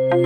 5,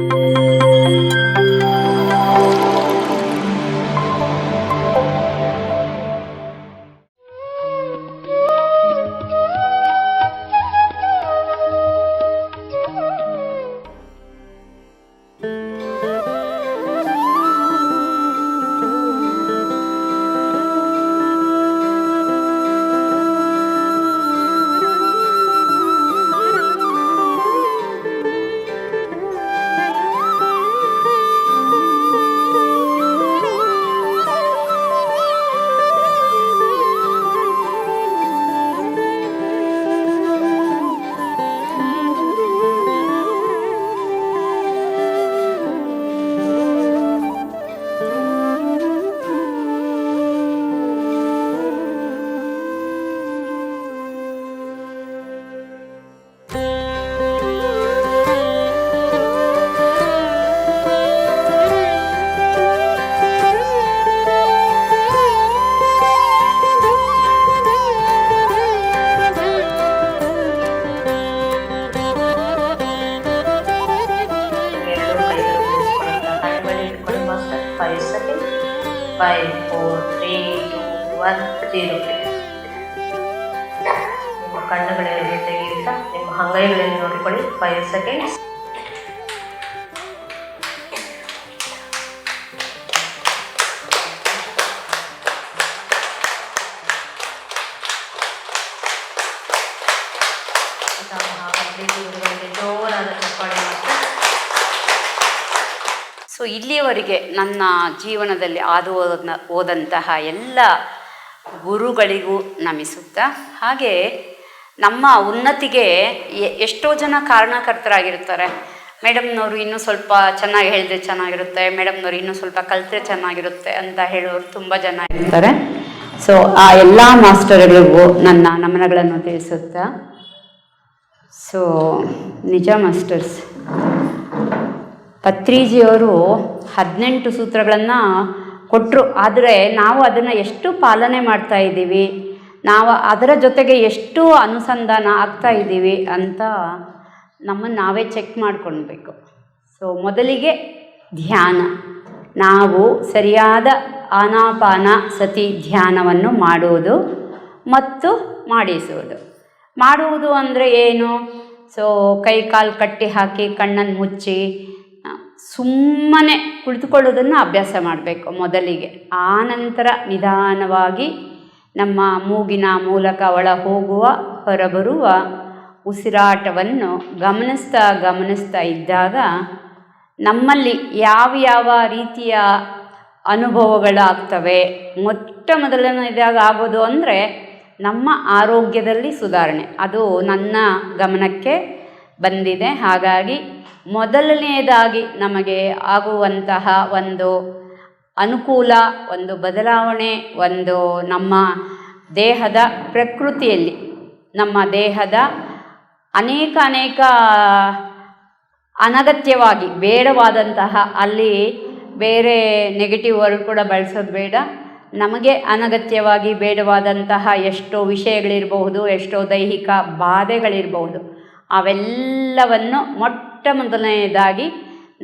4, 3, 2, 1, 0. ನಿಮ್ಮ ಕಣ್ಣುಗಳಲ್ಲಿ ತೆಗೆಯುತ್ತಾ ನಿಮ್ಮ ಅಂಗೈಗಳನ್ನು ನೋಡಿಕೊಳ್ಳಿ. 5 seconds. ಜೋರಾದ ಚಪ್ಪಾಳೆ ಮಾತ್ರ. ಸೊ ಇಲ್ಲಿಯವರೆಗೆ ನನ್ನ ಜೀವನದಲ್ಲಿ ಹೋದಂತಹ ಎಲ್ಲ ಗುರುಗಳಿಗೂ ನಮಿಸುತ್ತಾ, ಹಾಗೆ ನಮ್ಮ ಉನ್ನತಿಗೆ ಎಷ್ಟೋ ಜನ ಕಾರಣಕರ್ತರಾಗಿರ್ತಾರೆ. ಮೇಡಮ್ನವರು ಇನ್ನೂ ಸ್ವಲ್ಪ ಚೆನ್ನಾಗಿ ಹೇಳಿದ್ರೆ ಚೆನ್ನಾಗಿರುತ್ತೆ, ಮೇಡಮ್ನವರು ಇನ್ನೂ ಸ್ವಲ್ಪ ಕಲಿತ್ರೆ ಚೆನ್ನಾಗಿರುತ್ತೆ ಅಂತ ಹೇಳೋರು ತುಂಬ ಜನ ಇರ್ತಾರೆ. ಸೊ ಆ ಎಲ್ಲ ಮಾಸ್ಟರ್ಗಳಿಗೂ ನನ್ನ ನಮನಗಳನ್ನು ತಿಳಿಸುತ್ತಾ, ಸೊ ನಿಜ ಮಾಸ್ಟರ್ಸ್, ಪತ್ರಿಜಿಯವರು 18 ಸೂತ್ರಗಳನ್ನು ಕೊಟ್ಟರು. ಆದರೆ ನಾವು ಅದನ್ನು ಎಷ್ಟು ಪಾಲನೆ ಮಾಡ್ತಾ ಇದ್ದೀವಿ, ನಾವು ಅದರ ಜೊತೆಗೆ ಎಷ್ಟು ಅನುಸಂಧಾನ ಆಗ್ತಾ ಇದ್ದೀವಿ ಅಂತ ನಮ್ಮನ್ನು ನಾವೇ ಚೆಕ್ ಮಾಡ್ಕೊಳ್ಬೇಕು. ಸೊ ಮೊದಲಿಗೆ ಧ್ಯಾನ, ನಾವು ಸರಿಯಾದ ಆನಾಪಾನ ಸತಿ ಧ್ಯಾನವನ್ನು ಮಾಡುವುದು ಮತ್ತು ಮಾಡಿಸುವುದು. ಮಾಡುವುದು ಅಂದರೆ ಏನು? ಸೊ ಕೈ ಕಾಲು ಕಟ್ಟಿ ಹಾಕಿ ಕಣ್ಣನ್ನು ಮುಚ್ಚಿ ಸುಮ್ಮನೆ ಕುಳಿತುಕೊಳ್ಳೋದನ್ನು ಅಭ್ಯಾಸ ಮಾಡಬೇಕು ಮೊದಲಿಗೆ. ಆನಂತರ ನಿಧಾನವಾಗಿ ನಮ್ಮ ಮೂಗಿನ ಮೂಲಕ ಒಳ ಹೋಗುವ ಹೊರಬರುವ ಉಸಿರಾಟವನ್ನು ಗಮನಿಸ್ತಾ ಇದ್ದಾಗ ನಮ್ಮಲ್ಲಿ ಯಾವ ರೀತಿಯ ಅನುಭವಗಳಾಗ್ತವೆ. ಮೊದಲನೇದಾಗ ಆಗೋದು ಅಂದರೆ ನಮ್ಮ ಆರೋಗ್ಯದಲ್ಲಿ ಸುಧಾರಣೆ. ಅದು ನನ್ನ ಗಮನಕ್ಕೆ ಬಂದಿದೆ. ಹಾಗಾಗಿ ಮೊದಲನೆಯದಾಗಿ ನಮಗೆ ಆಗುವಂತಹ ಒಂದು ಅನುಕೂಲ, ಒಂದು ಬದಲಾವಣೆ, ಒಂದು ನಮ್ಮ ದೇಹದ ಪ್ರಕೃತಿಯಲ್ಲಿ, ನಮ್ಮ ದೇಹದ ಅನೇಕ ಅನಗತ್ಯವಾಗಿ ಬೇಡವಾದಂತಹ, ಅಲ್ಲಿ ಬೇರೆ ನೆಗೆಟಿವ್ ವರ್ಡ್ ಕೂಡ ಬಳಸೋದು ಬೇಡ, ನಮಗೆ ಅನಗತ್ಯವಾಗಿ ಬೇಡವಾದಂತಹ ಎಷ್ಟೋ ವಿಷಯಗಳಿರಬಹುದು, ಎಷ್ಟೋ ದೈಹಿಕ ಬಾಧೆಗಳಿರಬಹುದು. ಅವೆಲ್ಲವನ್ನು ಮೊದಲನೆಯದಾಗಿ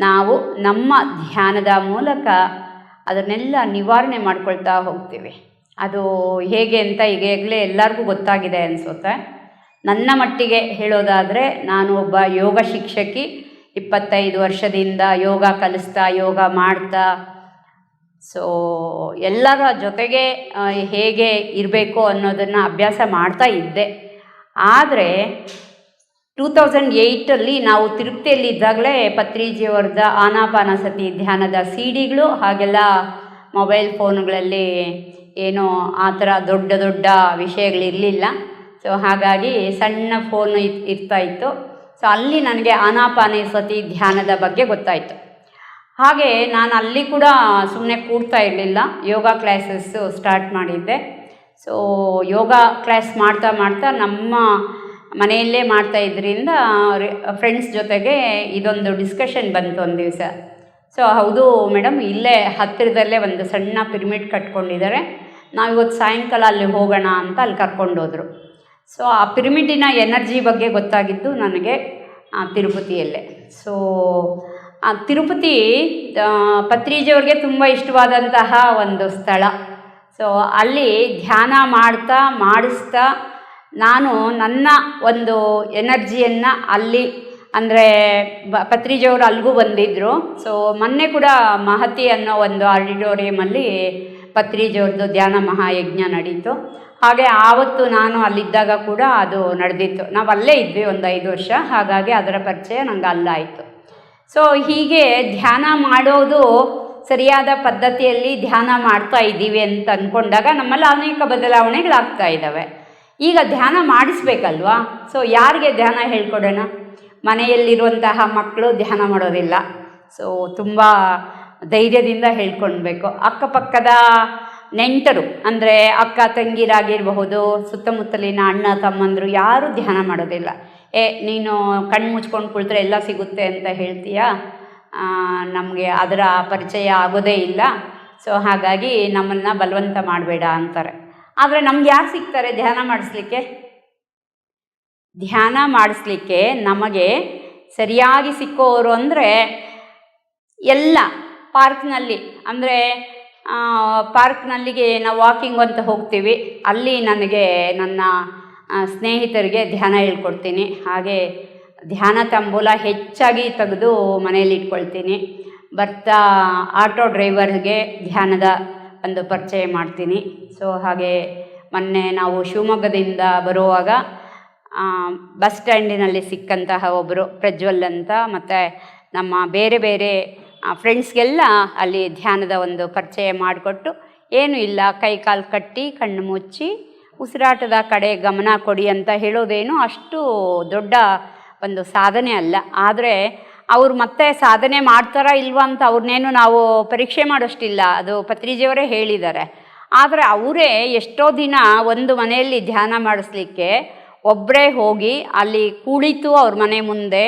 ನಾವು ನಮ್ಮ ಧ್ಯಾನದ ಮೂಲಕ ಅದನ್ನೆಲ್ಲ ನಿವಾರಣೆ ಮಾಡ್ಕೊಳ್ತಾ ಹೋಗ್ತೀವಿ. ಅದು ಹೇಗೆ ಅಂತ ಈಗಾಗಲೇ ಎಲ್ಲರಿಗೂ ಗೊತ್ತಾಗಿದೆ ಅನಿಸುತ್ತೆ. ನನ್ನ ಮಟ್ಟಿಗೆ ಹೇಳೋದಾದರೆ, ನಾನು ಒಬ್ಬ ಯೋಗ ಶಿಕ್ಷಕಿ. 25 ವರ್ಷದಿಂದ ಯೋಗ ಕಲಿಸ್ತಾ, ಯೋಗ ಮಾಡ್ತಾ, ಸೊ ಎಲ್ಲರ ಜೊತೆಗೆ ಹೇಗೆ ಇರಬೇಕು ಅನ್ನೋದನ್ನು ಅಭ್ಯಾಸ ಮಾಡ್ತಾ ಇದ್ದೆ. ಆದರೆ 2008 ನಾವು ತಿರುಪತಿಯಲ್ಲಿ ಇದ್ದಾಗಲೇ ಪತ್ರಿಜಿಯವರದ ಆನಾಪಾನಸತಿ ಧ್ಯಾನದ CD ಹಾಗೆಲ್ಲ ಮೊಬೈಲ್ ಫೋನುಗಳಲ್ಲಿ ಏನೋ ಆ ಥರ ದೊಡ್ಡ ವಿಷಯಗಳಿರಲಿಲ್ಲ. ಸೊ ಹಾಗಾಗಿ ಸಣ್ಣ ಫೋನು ಇರ್ತಾಯಿತ್ತು. ಸೊ ಅಲ್ಲಿ ನನಗೆ ಆನಾಪಾನಸತಿ ಧ್ಯಾನದ ಬಗ್ಗೆ ಗೊತ್ತಾಯಿತು. ಹಾಗೆ ನಾನು ಅಲ್ಲಿ ಕೂಡ ಸುಮ್ಮನೆ ಕೂಡ್ತಾ ಇರಲಿಲ್ಲ, ಯೋಗ ಕ್ಲಾಸಸ್ಸು ಸ್ಟಾರ್ಟ್ ಮಾಡಿದ್ದೆ. ಸೊ ಯೋಗ ಕ್ಲಾಸ್ ಮಾಡ್ತಾ ನಮ್ಮ ಮನೆಯಲ್ಲೇ ಮಾಡ್ತಾ ಇದ್ದರಿಂದ ಫ್ರೆಂಡ್ಸ್ ಜೊತೆಗೆ ಇದೊಂದು ಡಿಸ್ಕಷನ್ ಬಂತು ಒಂದು ದಿವಸ. ಸೊ ಹೌದು ಮೇಡಮ್, ಇಲ್ಲೇ ಹತ್ತಿರದಲ್ಲೇ ಒಂದು ಸಣ್ಣ ಪಿರಮಿಡ್ ಕಟ್ಕೊಂಡಿದ್ದಾರೆ, ನಾವಿವತ್ತು ಸಾಯಂಕಾಲ ಅಲ್ಲಿ ಹೋಗೋಣ ಅಂತ ಅಲ್ಲಿ ಕರ್ಕೊಂಡೋದ್ರು. ಸೊ ಆ ಪಿರಮಿಡಿನ ಎನರ್ಜಿ ಬಗ್ಗೆ ಗೊತ್ತಾಗಿದ್ದು ನನಗೆ ತಿರುಪತಿಯಲ್ಲೇ. ಸೊ ತಿರುಪತಿ ಪತ್ರಿಜಿಯವ್ರಿಗೆ ತುಂಬ ಇಷ್ಟವಾದಂತಹ ಒಂದು ಸ್ಥಳ. ಸೊ ಅಲ್ಲಿ ಧ್ಯಾನ ಮಾಡಿಸ್ತಾ ನಾನು ನನ್ನ ಒಂದು ಎನರ್ಜಿಯನ್ನು ಅಲ್ಲಿ ಅಂದರೆ ಪತ್ರಿಜಿಯವರು ಅಲ್ಲಿಗೂ ಬಂದಿದ್ದರು. ಸೊ ಮೊನ್ನೆ ಕೂಡ ಮಹತಿ ಅನ್ನೋ ಒಂದು ಆಡಿಟೋರಿಯಮಲ್ಲಿ ಪತ್ರಿಜಿಯವ್ರದ್ದು ಧ್ಯಾನ ಮಹಾಯಜ್ಞ ನಡೀತು. ಹಾಗೆ ಆವತ್ತು ನಾನು ಅಲ್ಲಿದ್ದಾಗ ಕೂಡ ಅದು ನಡೆದಿತ್ತು. ನಾವು ಅಲ್ಲೇ ಇದ್ವಿ ಒಂದು 5 ವರ್ಷ, ಹಾಗಾಗಿ ಅದರ ಪರಿಚಯ ನಂಗೆ ಅಲ್ಲಾಯಿತು. ಸೊ ಹೀಗೆ ಧ್ಯಾನ ಮಾಡೋದು ಸರಿಯಾದ ಪದ್ಧತಿಯಲ್ಲಿ ಧ್ಯಾನ ಮಾಡ್ತಾ ಇದ್ದೀವಿ ಅಂತ ಅಂದ್ಕೊಂಡಾಗ ನಮ್ಮಲ್ಲಿ ಅನೇಕ ಬದಲಾವಣೆಗಳಾಗ್ತಾ ಇದ್ದಾವೆ. ಈಗ ಧ್ಯಾನ ಮಾಡಿಸ್ಬೇಕಲ್ವಾ? ಸೊ ಯಾರಿಗೆ ಧ್ಯಾನ ಹೇಳ್ಕೊಡೋಣ? ಮನೆಯಲ್ಲಿರುವಂತಹ ಮಕ್ಕಳು ಧ್ಯಾನ ಮಾಡೋದಿಲ್ಲ. ಸೊ ತುಂಬ ಧೈರ್ಯದಿಂದ ಹೇಳ್ಕೊಳ್ಬೇಕು. ಅಕ್ಕಪಕ್ಕದ ನೆಂಟರು ಅಂದರೆ ಅಕ್ಕ ತಂಗಿರಾಗಿರಬಹುದು, ಸುತ್ತಮುತ್ತಲಿನ ಅಣ್ಣ ತಮ್ಮಂದರು ಯಾರೂ ಧ್ಯಾನ ಮಾಡೋದಿಲ್ಲ. ನೀನು ಕಣ್ಣು ಮುಚ್ಕೊಂಡು ಕುಳಿತರೆ ಎಲ್ಲ ಸಿಗುತ್ತೆ ಅಂತ ಹೇಳ್ತೀಯಾ? ನಮಗೆ ಅದರ ಪರಿಚಯ ಆಗೋದೇ ಇಲ್ಲ. ಸೊ ಹಾಗಾಗಿ ನಮ್ಮನ್ನು ಬಲವಂತ ಮಾಡಬೇಡ ಅಂತಾರೆ. ಆದರೆ ನಮ್ಗೆ ಯಾರು ಸಿಗ್ತಾರೆ ಧ್ಯಾನ ಮಾಡಿಸ್ಲಿಕ್ಕೆ? ಧ್ಯಾನ ಮಾಡಿಸ್ಲಿಕ್ಕೆ ನಮಗೆ ಸರಿಯಾಗಿ ಸಿಕ್ಕೋರು ಅಂದರೆ ಎಲ್ಲ ಪಾರ್ಕ್ನಲ್ಲಿ, ಅಂದರೆ ಪಾರ್ಕ್ನಲ್ಲಿಗೆ ನಾವು ವಾಕಿಂಗ್ ಅಂತ ಹೋಗ್ತೀವಿ. ಅಲ್ಲಿ ನನಗೆ ನನ್ನ ಸ್ನೇಹಿತರಿಗೆ ಧ್ಯಾನ ಹೇಳ್ಕೊಡ್ತೀನಿ. ಹಾಗೆ ಧ್ಯಾನ ತಾಂಬೂಲ ಹೆಚ್ಚಾಗಿ ತೆಗೆದು ಮನೇಲಿ ಇಟ್ಕೊಳ್ತೀನಿ. ಬರ್ತಾ ಆಟೋ ಡ್ರೈವರ್ಗೆ ಧ್ಯಾನದ ಒಂದು ಪರಿಚಯ ಮಾಡ್ತೀನಿ. ಸೊ ಹಾಗೆ ಮೊನ್ನೆ ನಾವು ಶಿವಮೊಗ್ಗದಿಂದ ಬರುವಾಗ ಬಸ್ ಸ್ಟ್ಯಾಂಡಿನಲ್ಲಿ ಸಿಕ್ಕಂತಹ ಒಬ್ಬರು ಪ್ರಜ್ವಲ್ ಅಂತ, ಮತ್ತು ನಮ್ಮ ಬೇರೆ ಬೇರೆ ಫ್ರೆಂಡ್ಸ್ಗೆಲ್ಲ ಅಲ್ಲಿ ಧ್ಯಾನದ ಒಂದು ಪರಿಚಯ ಮಾಡಿಕೊಟ್ಟು, ಏನೂ ಇಲ್ಲ, ಕೈ ಕಾಲು ಕಟ್ಟಿ ಕಣ್ಣು ಮುಚ್ಚಿ ಉಸಿರಾಟದ ಕಡೆ ಗಮನ ಕೊಡಿ ಅಂತ ಹೇಳೋದೇನು ಅಷ್ಟು ದೊಡ್ಡ ಒಂದು ಸಾಧನೆ ಅಲ್ಲ. ಆದರೆ ಅವರು ಮತ್ತೆ ಸಾಧನೆ ಮಾಡ್ತಾರಾ ಇಲ್ವಾ ಅಂತ ಅವ್ರನ್ನೇನು ನಾವು ಪರೀಕ್ಷೆ ಮಾಡೋಷ್ಟಿಲ್ಲ, ಅದು ಪತ್ರಿಜಿಯವರೇ ಹೇಳಿದ್ದಾರೆ. ಆದರೆ ಅವರೇ ಎಷ್ಟೋ ದಿನ ಒಂದು ಮನೆಯಲ್ಲಿ ಧ್ಯಾನ ಮಾಡಿಸ್ಲಿಕ್ಕೆ ಒಬ್ಬರೇ ಹೋಗಿ ಅಲ್ಲಿ ಕುಳಿತು ಅವ್ರ ಮನೆ ಮುಂದೆ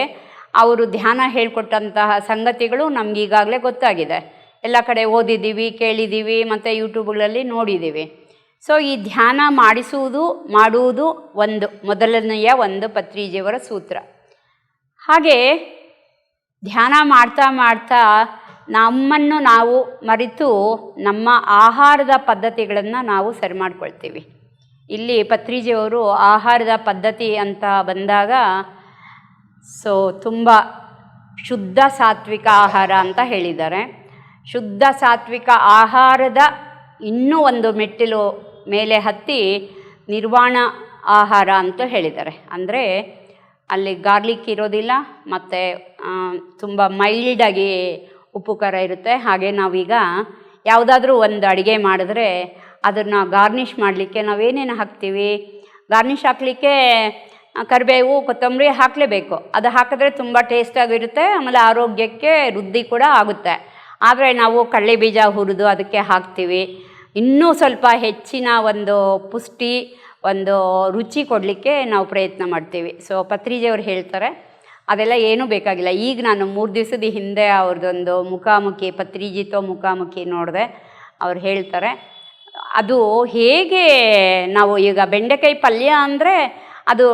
ಅವರು ಧ್ಯಾನ ಹೇಳಿಕೊಟ್ಟಂತಹ ಸಂಗತಿಗಳು ನಮಗೀಗಾಗಲೇ ಗೊತ್ತಾಗಿದೆ. ಎಲ್ಲ ಕಡೆ ಓದಿದ್ದೀವಿ, ಕೇಳಿದ್ದೀವಿ, ಮತ್ತು ಯೂಟ್ಯೂಬ್ಗಳಲ್ಲಿ ನೋಡಿದ್ದೀವಿ. ಸೊ ಈ ಧ್ಯಾನ ಮಾಡುವುದು ಒಂದು ಮೊದಲನೆಯ ಒಂದು ಪತ್ರಿಜಿಯವರ ಸೂತ್ರ. ಹಾಗೆ ಧ್ಯಾನ ಮಾಡ್ತಾ ನಮ್ಮನ್ನು ನಾವು ಮರೆತು ನಮ್ಮ ಆಹಾರದ ಪದ್ಧತಿಗಳನ್ನು ನಾವು ಸರಿ ಮಾಡ್ಕೊಳ್ತೀವಿ. ಇಲ್ಲಿ ಪತ್ರಿಜಿಯವರು ಆಹಾರದ ಪದ್ಧತಿ ಅಂತ ಬಂದಾಗ ಸೊ ತುಂಬ ಶುದ್ಧ ಸಾತ್ವಿಕ ಆಹಾರ ಅಂತ ಹೇಳಿದ್ದಾರೆ. ಶುದ್ಧ ಸಾತ್ವಿಕ ಆಹಾರದ ಇನ್ನೂ ಒಂದು ಮೆಟ್ಟಿಲು ಮೇಲೆ ಹತ್ತಿ ನಿರ್ವಾಣ ಆಹಾರ ಅಂತ ಹೇಳಿದ್ದಾರೆ. ಅಂದರೆ ಅಲ್ಲಿ ಗಾರ್ಲಿಕ್ ಇರೋದಿಲ್ಲ, ಮತ್ತು ತುಂಬ ಮೈಲ್ಡಾಗಿ ಉಪ್ಪು ಖಾರ ಇರುತ್ತೆ. ಹಾಗೆ ನಾವೀಗ ಯಾವುದಾದ್ರೂ ಒಂದು ಅಡುಗೆ ಮಾಡಿದ್ರೆ ಅದನ್ನು ಗಾರ್ನಿಷ್ ಮಾಡಲಿಕ್ಕೆ ನಾವೇನೇನು ಹಾಕ್ತೀವಿ? ಗಾರ್ನಿಷ್ ಹಾಕಲಿಕ್ಕೆ ಕರಿಬೇವು, ಕೊತ್ತಂಬರಿ ಹಾಕಲೇಬೇಕು. ಅದು ಹಾಕಿದ್ರೆ ತುಂಬ ಟೇಸ್ಟಾಗಿರುತ್ತೆ, ಆಮೇಲೆ ಆರೋಗ್ಯಕ್ಕೆ ವೃದ್ಧಿ ಕೂಡ ಆಗುತ್ತೆ. ಆದರೆ ನಾವು ಕಡಲೆ ಬೀಜ ಹುರಿದು ಅದಕ್ಕೆ ಹಾಕ್ತೀವಿ. ಇನ್ನೂ ಸ್ವಲ್ಪ ಹೆಚ್ಚಿನ ಒಂದು ಪುಷ್ಟಿ, ಒಂದು ರುಚಿ ಕೊಡಲಿಕ್ಕೆ ನಾವು ಪ್ರಯತ್ನ ಮಾಡ್ತೀವಿ. ಸೊ ಪತ್ರಿಜಿಯವರು ಹೇಳ್ತಾರೆ ಅದೆಲ್ಲ ಏನೂ ಬೇಕಾಗಿಲ್ಲ. ಈಗ ನಾನು 3 ದಿವಸದ ಹಿಂದೆ ಅವ್ರದ್ದೊಂದು ಮುಖಾಮುಖಿ, ಪತ್ರಿಜಿತೋ ಮುಖಾಮುಖಿ ನೋಡಿದೆ. ಅವ್ರು ಹೇಳ್ತಾರೆ ಅದು ಹೇಗೆ ನಾವು ಈಗ ಬೆಂಡೆಕಾಯಿ ಪಲ್ಯ ಅಂದರೆ ಅದು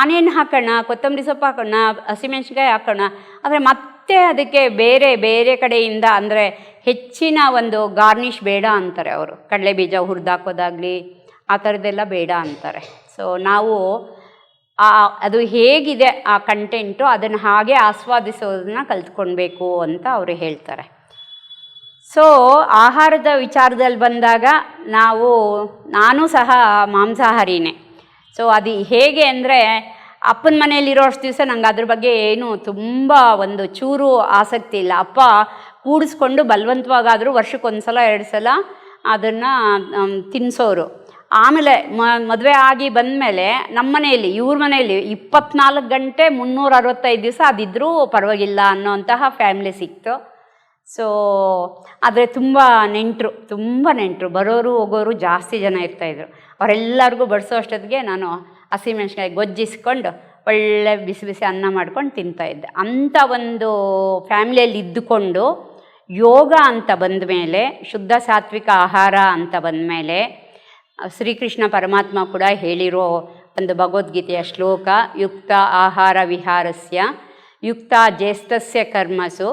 ಆನಿಯನ್ ಹಾಕೋಣ, ಕೊತ್ತಂಬರಿ ಸೊಪ್ಪು ಹಾಕೋಣ, ಹಸಿಮೆಣ್ಸಿನ್ಕಾಯಿ ಹಾಕೋಣ, ಆದರೆ ಮತ್ತೆ ಅದಕ್ಕೆ ಬೇರೆ ಬೇರೆ ಕಡೆಯಿಂದ ಅಂದರೆ ಹೆಚ್ಚಿನ ಒಂದು ಗಾರ್ನಿಷ್ ಬೇಡ ಅಂತಾರೆ ಅವರು. ಕಡಲೆ ಬೀಜ ಹುರಿದಾಕೋದಾಗಲಿ ಆ ಥರದ್ದೆಲ್ಲ ಬೇಡ ಅಂತಾರೆ. ಸೊ ನಾವು ಅದು ಹೇಗಿದೆ ಆ ಕಂಟೆಂಟು ಅದನ್ನು ಹಾಗೆ ಆಸ್ವಾದಿಸೋದನ್ನ ಕಲ್ತ್ಕೊಳ್ಬೇಕು ಅಂತ ಅವರು ಹೇಳ್ತಾರೆ. ಸೊ ಆಹಾರದ ವಿಚಾರದಲ್ಲಿ ಬಂದಾಗ ನಾನು ಸಹ ಮಾಂಸಾಹಾರಿನೇ. ಸೊ ಅದು ಹೇಗೆ ಅಂದರೆ ಅಪ್ಪನ ಮನೆಯಲ್ಲಿರೋ ಅಷ್ಟು ದಿವಸ ನಂಗೆ ಅದ್ರ ಬಗ್ಗೆ ಏನು ತುಂಬ ಒಂದು ಚೂರು ಆಸಕ್ತಿ ಇಲ್ಲ. ಅಪ್ಪ ಕೂಡಿಸ್ಕೊಂಡು ಬಲವಂತವಾಗಾದರೂ ವರ್ಷಕ್ಕೊಂದು ಸಲ 2 ಸಲ ಅದನ್ನು ತಿನ್ನಿಸೋರು. ಆಮೇಲೆ ಮದುವೆ ಆಗಿ ಬಂದಮೇಲೆ ನಮ್ಮ ಮನೆಯಲ್ಲಿ, ಇವ್ರ ಮನೆಯಲ್ಲಿ 24 ಗಂಟೆ 365 ದಿವಸ ಅದಿದ್ದರೂ ಪರವಾಗಿಲ್ಲ ಅನ್ನೋಂತಹ ಫ್ಯಾಮಿಲಿ ಸಿಕ್ತು. ಸೊ ಆದರೆ ತುಂಬ ನೆಂಟರು ಬರೋರು ಹೋಗೋರು ಜಾಸ್ತಿ ಜನ ಇರ್ತಾಯಿದ್ರು. ಅವರೆಲ್ಲರಿಗೂ ಬಡಿಸೋ ಅಷ್ಟೊತ್ತಿಗೆ ನಾನು ಹಸಿಮೆಣ್ಸಿನ್ಕಾಯಿ ಗೊಜ್ಜಿಸ್ಕೊಂಡು ಒಳ್ಳೆ ಬಿಸಿ ಬಿಸಿ ಅನ್ನ ಮಾಡ್ಕೊಂಡು ತಿಂತಾಯಿದ್ದೆ. ಅಂಥ ಒಂದು ಫ್ಯಾಮಿಲಿಯಲ್ಲಿ ಇದ್ದುಕೊಂಡು ಯೋಗ ಅಂತ ಬಂದ ಮೇಲೆ, ಶುದ್ಧ ಸಾತ್ವಿಕ ಆಹಾರ ಅಂತ ಬಂದ ಮೇಲೆ ಶ್ರೀಕೃಷ್ಣ ಪರಮಾತ್ಮ ಕೂಡ ಹೇಳಿರೋ ಒಂದು ಭಗವದ್ಗೀತೆಯ ಶ್ಲೋಕ, ಯುಕ್ತ ಆಹಾರ ವಿಹಾರಸ್ಯ ಯುಕ್ತ ಜ್ಯೇಷ್ಠಸ್ಯ ಕರ್ಮಸು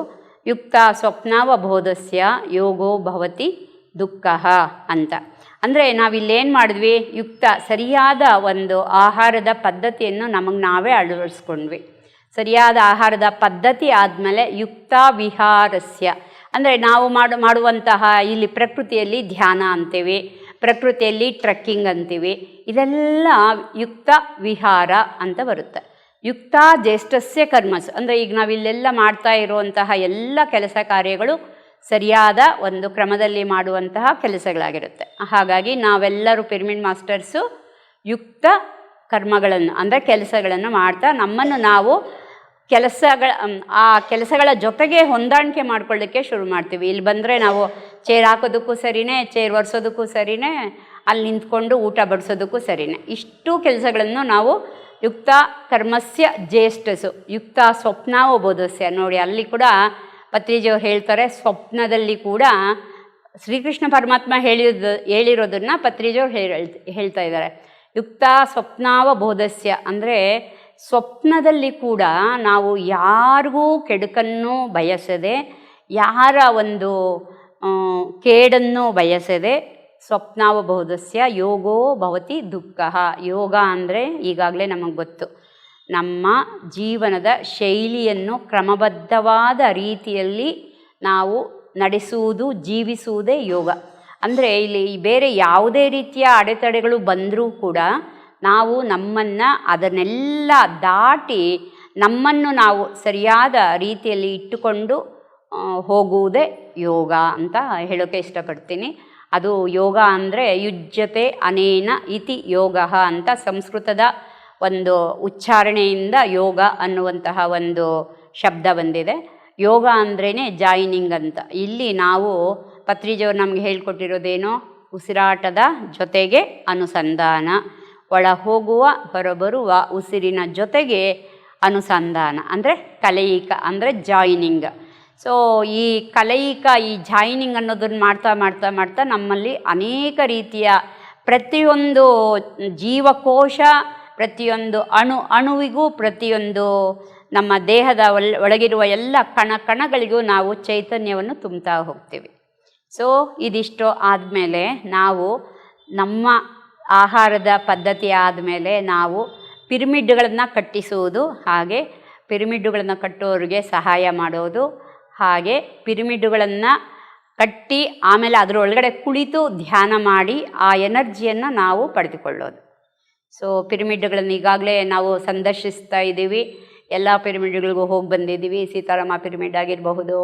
ಯುಕ್ತ ಸ್ವಪ್ನಾವಬೋಧಸ್ಯ ಯೋಗೋ ಭವತಿ ದುಃಖ ಅಂತ. ಅಂದರೆ ನಾವಿಲ್ಲೇನು ಮಾಡಿದ್ವಿ, ಯುಕ್ತ ಸರಿಯಾದ ಒಂದು ಆಹಾರದ ಪದ್ಧತಿಯನ್ನು ನಮಗೆ ನಾವೇ ಅಳವಡಿಸ್ಕೊಂಡ್ವಿ. ಸರಿಯಾದ ಆಹಾರದ ಪದ್ಧತಿ ಆದಮೇಲೆ ಯುಕ್ತ ವಿಹಾರಸ್ಯ ಅಂದರೆ ನಾವು ಮಾಡುವಂತಹ ಇಲ್ಲಿ ಪ್ರಕೃತಿಯಲ್ಲಿ ಧ್ಯಾನ ಅಂತೀವಿ, ಪ್ರಕೃತಿಯಲ್ಲಿ ಟ್ರೆಕ್ಕಿಂಗ್ ಅಂತೀವಿ, ಇದೆಲ್ಲ ಯುಕ್ತ ವಿಹಾರ ಅಂತ ಬರುತ್ತೆ. ಯುಕ್ತ ಜ್ಯೇಷ್ಠಸ್ಯ ಕರ್ಮಸು ಅಂದರೆ ಈಗ ನಾವಿಲ್ಲೆಲ್ಲ ಮಾಡ್ತಾ ಇರುವಂತಹ ಎಲ್ಲ ಕೆಲಸ ಕಾರ್ಯಗಳು ಸರಿಯಾದ ಒಂದು ಕ್ರಮದಲ್ಲಿ ಮಾಡುವಂತಹ ಕೆಲಸಗಳಾಗಿರುತ್ತೆ. ಹಾಗಾಗಿ ನಾವೆಲ್ಲರೂ ಪಿರಮಿಡ್ ಮಾಸ್ಟರ್ಸು ಯುಕ್ತ ಕರ್ಮಗಳನ್ನು ಅಂದರೆ ಕೆಲಸಗಳನ್ನು ಮಾಡ್ತಾ ನಮ್ಮನ್ನು ನಾವು ಕೆಲಸಗಳ ಜೊತೆಗೆ ಹೊಂದಾಣಿಕೆ ಮಾಡ್ಕೊಳ್ಳಿಕ್ಕೆ ಶುರು ಮಾಡ್ತೀವಿ. ಇಲ್ಲಿ ಬಂದರೆ ನಾವು ಚೇರ್ ಹಾಕೋದಕ್ಕೂ ಸರಿಯೇ, ಚೇರ್ ಒರೆಸೋದಕ್ಕೂ ಸರಿಯೇ, ಅಲ್ಲಿ ನಿಂತ್ಕೊಂಡು ಊಟ ಬಡಿಸೋದಕ್ಕೂ ಸರಿಯೇ, ಇಷ್ಟು ಕೆಲಸಗಳನ್ನು ನಾವು ಯುಕ್ತ ಕರ್ಮಸ್ಯ ಜ್ಯೇಷ್ಠಸು ಯುಕ್ತ ಸ್ವಪ್ನಾವಬೋಧಸ್ಯ. ನೋಡಿ ಅಲ್ಲಿ ಕೂಡ ಪತ್ರಿಜಿಯವರು ಹೇಳ್ತಾರೆ, ಸ್ವಪ್ನದಲ್ಲಿ ಕೂಡ ಶ್ರೀಕೃಷ್ಣ ಪರಮಾತ್ಮ ಹೇಳಿರೋದನ್ನು ಪತ್ರಿಜಿಯವರು ಹೇಳ್ತಾ ಇದ್ದಾರೆ. ಯುಕ್ತ ಸ್ವಪ್ನಾವಬೋಧಸ್ಯ ಅಂದರೆ ಸ್ವಪ್ನದಲ್ಲಿ ಕೂಡ ನಾವು ಯಾರಿಗೂ ಕೆಡುಕನ್ನು ಬಯಸದೆ, ಯಾರ ಒಂದು ಕೇಡನ್ನು ಬಯಸದೆ, ಸ್ವಪ್ನಾವಬೋಧಸ್ಯ ಯೋಗೋ ಭವತಿ ದುಃಖ. ಯೋಗ ಅಂದರೆ ಈಗಾಗಲೇ ನಮಗೆ ಗೊತ್ತು, ನಮ್ಮ ಜೀವನದ ಶೈಲಿಯನ್ನು ಕ್ರಮಬದ್ಧವಾದ ರೀತಿಯಲ್ಲಿ ನಾವು ನಡೆಸುವುದು, ಜೀವಿಸುವುದೇ ಯೋಗ. ಅಂದರೆ ಇಲ್ಲಿ ಬೇರೆ ಯಾವುದೇ ರೀತಿಯ ಅಡೆತಡೆಗಳು ಬಂದರೂ ಕೂಡ ನಾವು ನಮ್ಮನ್ನು ಅದನ್ನೆಲ್ಲ ದಾಟಿ ನಮ್ಮನ್ನು ನಾವು ಸರಿಯಾದ ರೀತಿಯಲ್ಲಿ ಇಟ್ಟುಕೊಂಡು ಹೋಗುವುದೇ ಯೋಗ ಅಂತ ಹೇಳೋಕ್ಕೆ ಇಷ್ಟಪಡ್ತೀನಿ. ಅದು ಯೋಗ ಅಂದರೆ ಯುಜ್ಯತೆ ಅನೇನ ಇತಿ ಯೋಗ ಅಂತ ಸಂಸ್ಕೃತದ ಒಂದು ಉಚ್ಚಾರಣೆಯಿಂದ ಯೋಗ ಅನ್ನುವಂತಹ ಒಂದು ಶಬ್ದ ಬಂದಿದೆ. ಯೋಗ ಅಂದ್ರೇ ಜಾಯ್ನಿಂಗ್ ಅಂತ. ಇಲ್ಲಿ ನಾವು ಪತ್ರಿಜಿಯವರು ನಮಗೆ ಹೇಳ್ಕೊಟ್ಟಿರೋದೇನೋ, ಉಸಿರಾಟದ ಜೊತೆಗೆ ಅನುಸಂಧಾನ, ಒಳ ಹೋಗುವ ಹೊರಬರುವ ಉಸಿರಿನ ಜೊತೆಗೆ ಅನುಸಂಧಾನ ಅಂದರೆ ಕಲಯಿಕ ಅಂದರೆ ಜಾಯ್ನಿಂಗ್. ಸೊ ಈ ಕಲಯಿಕ, ಈ ಜಾಯ್ನಿಂಗ್ ಅನ್ನೋದನ್ನು ಮಾಡ್ತಾ ಮಾಡ್ತಾ ಮಾಡ್ತಾ ನಮ್ಮಲ್ಲಿ ಅನೇಕ ರೀತಿಯ ಪ್ರತಿಯೊಂದು ಜೀವಕೋಶ, ಪ್ರತಿಯೊಂದು ಅಣುವಿಗೂ, ಪ್ರತಿಯೊಂದು ನಮ್ಮ ದೇಹದ ಒಳಗಿರುವ ಎಲ್ಲ ಕಣಗಳಿಗೂ ನಾವು ಚೈತನ್ಯವನ್ನು ತುಂಬ್ತಾ ಹೋಗ್ತೀವಿ. ಸೊ ಇದಿಷ್ಟು ಆದಮೇಲೆ ನಾವು ನಮ್ಮ ಆಹಾರದ ಪದ್ಧತಿ ಆದಮೇಲೆ ನಾವು ಪಿರಮಿಡ್ಗಳನ್ನು ಕಟ್ಟಿಸುವುದು, ಹಾಗೆ ಪಿರಮಿಡ್ಗಳನ್ನು ಕಟ್ಟೋರಿಗೆ ಸಹಾಯ ಮಾಡೋದು, ಹಾಗೆ ಪಿರಮಿಡ್ಗಳನ್ನು ಕಟ್ಟಿ ಆಮೇಲೆ ಅದರೊಳಗಡೆ ಕುಳಿತು ಧ್ಯಾನ ಮಾಡಿ ಆ ಎನರ್ಜಿಯನ್ನು ನಾವು ಪಡೆದುಕೊಳ್ಳೋದು. ಸೊ ಪಿರಮಿಡ್ಗಳನ್ನು ಈಗಾಗಲೇ ನಾವು ಸಂದರ್ಶಿಸ್ತಾ ಇದ್ದೀವಿ. ಎಲ್ಲ ಪಿರಮಿಡ್ಗಳಿಗೂ ಹೋಗಿ ಬಂದಿದ್ದೀವಿ. ಸೀತಾರಾಮ ಪಿರಮಿಡ್ ಆಗಿರಬಹುದು,